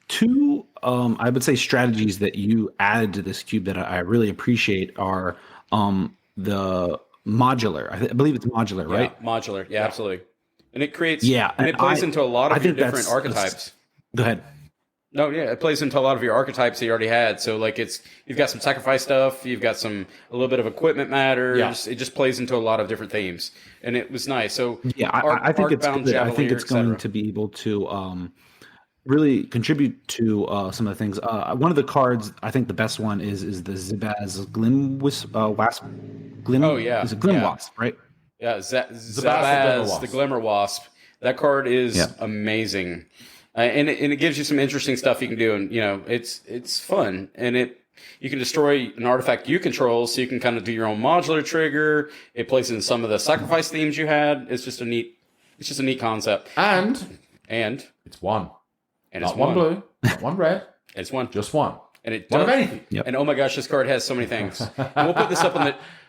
two, I would say, strategies that you added to this cube that I really appreciate are the modular. I believe it's modular, right? Yeah, modular. Yeah, absolutely. And it creates, and it plays into a lot of your different archetypes. Go ahead. No, yeah, it plays into a lot of your archetypes that you already had. So, like, you've got some sacrifice stuff, you've got a little bit of equipment matters. Yeah. It just plays into a lot of different themes, and it was nice. So, yeah, I think it's good. I think it's going to be able to really contribute to some of the things. One of the cards, I think the best one is the Zibaz Wasp. Oh yeah, is it Glim Wasp, right? Yeah, Zabaz the Glimmer Wasp. That card is amazing. And it gives you some interesting stuff you can do, and it's fun, and you can destroy an artifact you control, so you can kind of do your own modular trigger. It plays in some of the sacrifice themes you had. It's just a neat concept. And it's one, and not it's one blue, not one red. It's one, just one, and it one does, of anything. Yep. And oh my gosh, this card has so many things. And we'll put this up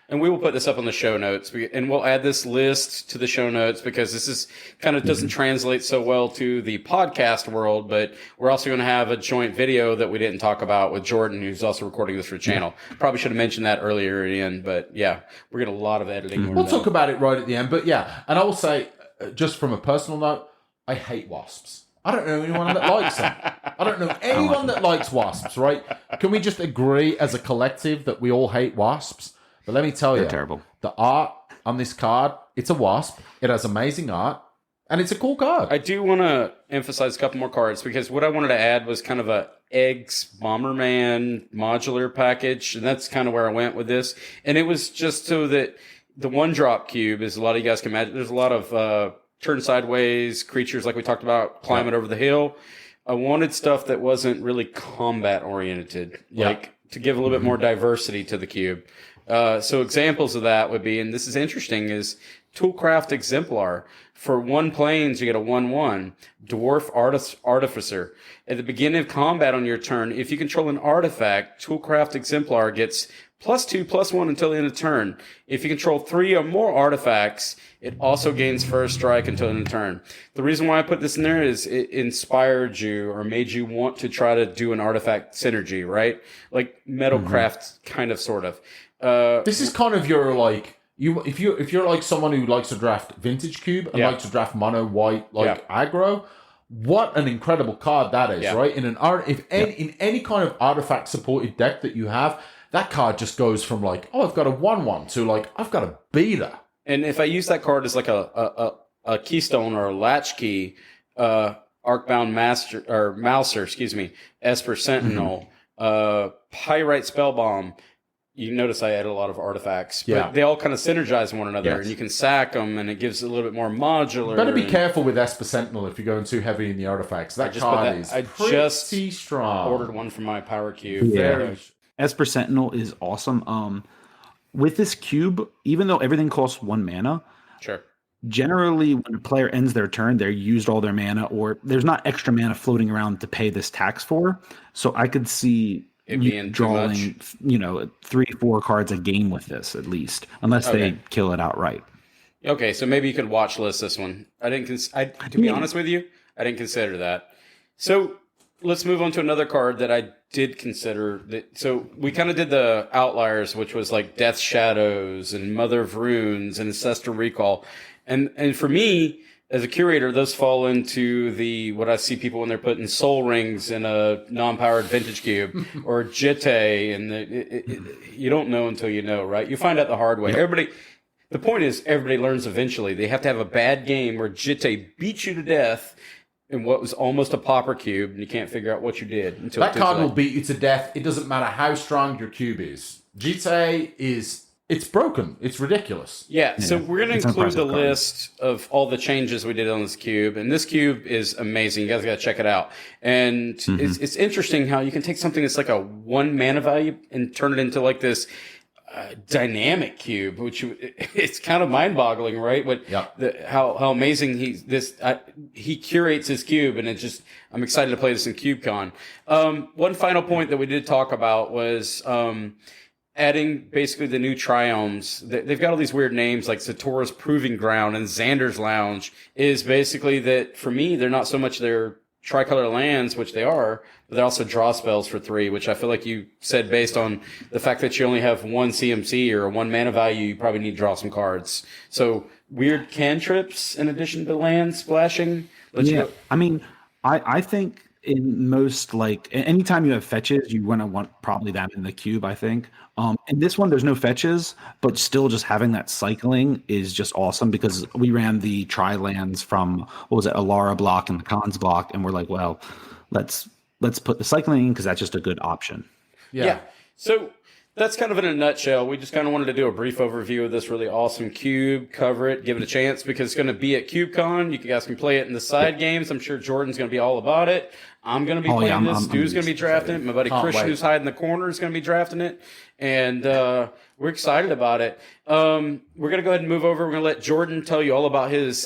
we will put this up on the show notes, and we'll add this list to the show notes because this is kind of doesn't translate so well to the podcast world, but we're also going to have a joint video that we didn't talk about with Jordan, who's also recording this for the channel. Probably should have mentioned that earlier in, but yeah, we're getting a lot of editing. We'll talk about it right at the end, but yeah, and I will say, just from a personal note, I hate wasps. I don't know anyone that likes them. I don't know anyone that likes wasps, right? Can we just agree as a collective that we all hate wasps? But let me tell you, terrible. The art on this card, it's a wasp. It has amazing art, and it's a cool card. I do want to emphasize a couple more cards, because what I wanted to add was kind of a Eggs Bomberman modular package, and that's kind of where I went with this. And it was just so that the one-drop cube, as a lot of you guys can imagine, there's a lot of turn sideways creatures like we talked about, climbing over the hill. I wanted stuff that wasn't really combat-oriented, like to give a little bit more diversity to the cube. So examples of that would be, and this is interesting, is Toolcraft Exemplar. For 1 planes, you get a 1/1. Dwarf Artificer. At the beginning of combat on your turn, if you control an artifact, Toolcraft Exemplar gets +2/+1 until the end of turn. If you control 3 or more artifacts, it also gains first strike until the end of turn. The reason why I put this in there is it inspired you or made you want to try to do an artifact synergy, right? Like Metalcraft, kind of, sort of. This is kind of your if you're like someone who likes to draft vintage cube and likes to draft mono white aggro, what an incredible card that is, right? In in any kind of artifact supported deck that you have, that card just goes from I've got a 1/1 to I've got a beater. And if I use that card as like a keystone or a latchkey, Arcbound Mouser, Esper Sentinel, Pyrite Spellbomb. You notice I added a lot of artifacts, but they all kind of synergize one another, and you can sack them, and it gives a little bit more modular. Better be careful with Esper Sentinel if you're going too heavy in the artifacts. That card is pretty strong. Ordered one from my power cube. Yeah. Esper Sentinel is awesome. With this cube, even though everything costs 1 mana, generally when a player ends their turn, they're used all their mana, or there's not extra mana floating around to pay this tax for. So I could see it being drawing, 3-4 cards a game with this at least, unless they kill it outright. Okay, so maybe you could watch list this one. To be honest with you, I didn't consider that. So let's move on to another card that I did consider. So we kind of did the outliers, which was like Death Shadows and Mother of Runes and Ancestral Recall. And for me, as a curator, those fall into what I see people when they're putting soul rings in a non-powered vintage cube or Jitte, and you don't know until you know, right? You find out the hard way. The point is, everybody learns eventually. They have to have a bad game where Jitte beats you to death in what was almost a pauper cube, and you can't figure out what you did until that card will beat you to death. It doesn't matter how strong your cube is. Jitte it's broken. It's ridiculous. Yeah, so we're going to include the list of all the changes we did on this cube, and this cube is amazing. You guys got to check it out. And it's interesting how you can take something that's like a 1 mana value and turn it into like this dynamic cube, which it's kind of mind-boggling, right? How amazing he curates his cube, and I'm excited to play this in CubeCon. One final point that we did talk about was adding basically the new triomes. They've got all these weird names like Zatora's Proving Ground and Xander's Lounge. Is basically that for me, they're not so much their tricolor lands, which they are, but they also draw spells for 3, which I feel like you said based on the fact that you only have 1 CMC or 1 mana value, you probably need to draw some cards. So weird cantrips in addition to land splashing. I mean, I think in most, like, anytime you have fetches, you want probably that in the cube, I think. In this one, there's no fetches, but still just having that cycling is just awesome because we ran the tri-lands from, Alara block and the Khans block, and we're like, well, let's put the cycling in because that's just a good option. Yeah. So that's kind of in a nutshell. We just kind of wanted to do a brief overview of this really awesome cube, cover it, give it a chance because it's going to be at CubeCon. You guys can play it in the side games. I'm sure Jordan's going to be all about it. I'm going to be playing this. Stu's going to be drafting it. My buddy Christian, who's hiding in the corner, is going to be drafting it. And we're excited about it. We're going to go ahead and move over. We're going to let Jordan tell you all about his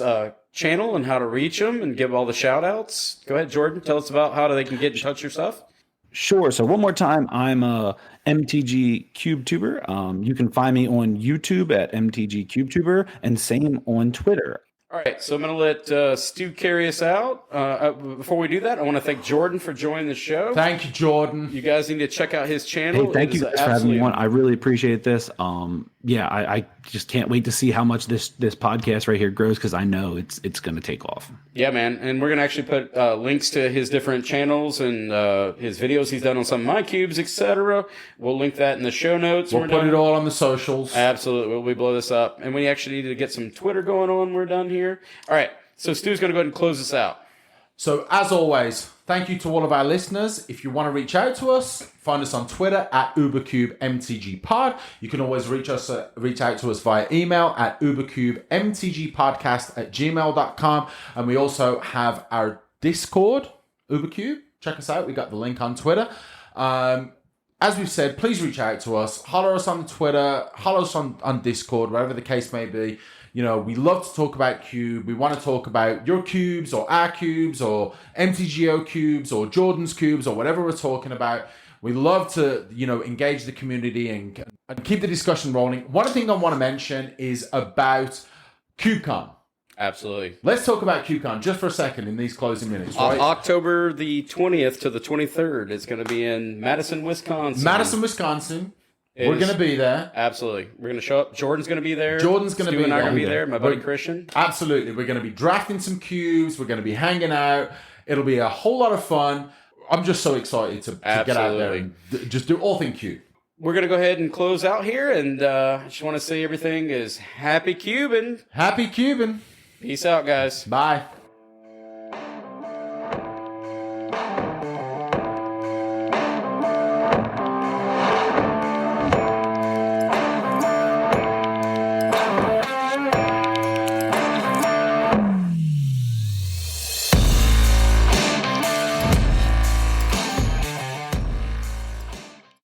channel and how to reach him and give all the shout-outs. Go ahead, Jordan. Tell us about how they can get in touch with your stuff. Sure. So one more time, I'm a MTGCubeTuber. You can find me on YouTube at MTGCubeTuber and same on Twitter. All right, so I'm going to let Stu carry us out. Before we do that, I want to thank Jordan for joining the show. Thank you, Jordan. You guys need to check out his channel. Hey, thank you guys for having me on. I really appreciate this. I just can't wait to see how much this podcast right here grows because I know it's going to take off. Yeah, man. And we're going to actually put links to his different channels and his videos he's done on some of my cubes, etc. We'll link that in the show notes. We'll put it all on the socials. Absolutely. We blow this up. And we actually need to get some Twitter going on. We're done here. All right. So Stu's going to go ahead and close this out. So as always, thank you to all of our listeners. If you want to reach out to us, find us on Twitter at UberCubeMTGPod. You can always reach out to us via email at UberCubeMTGPodcast@gmail.com. And we also have our Discord, UberCube. Check us out. We got the link on Twitter. As we've said, please reach out to us. Holler us on Twitter. Holler us on Discord, whatever the case may be. You know, we love to talk about cube. We want to talk about your cubes or our cubes or MTGO cubes or Jordan's cubes or whatever we're talking about. We love to, engage the community and keep the discussion rolling. One thing I want to mention is about CubeCon. Absolutely. Let's talk about CubeCon just for a second in these closing minutes. Right? October the 20th to the 23rd. It's going to be in Madison, Wisconsin. We're going to be there. Absolutely. We're going to show up. Jordan's going to be there. Stu and I are going to be there. My buddy Christian. Absolutely. We're going to be drafting some cubes. We're going to be hanging out. It'll be a whole lot of fun. I'm just so excited to get out there and just do all things cube. We're going to go ahead and close out here. And I just want to say everything is happy cubing. Happy cubing. Peace out, guys. Bye.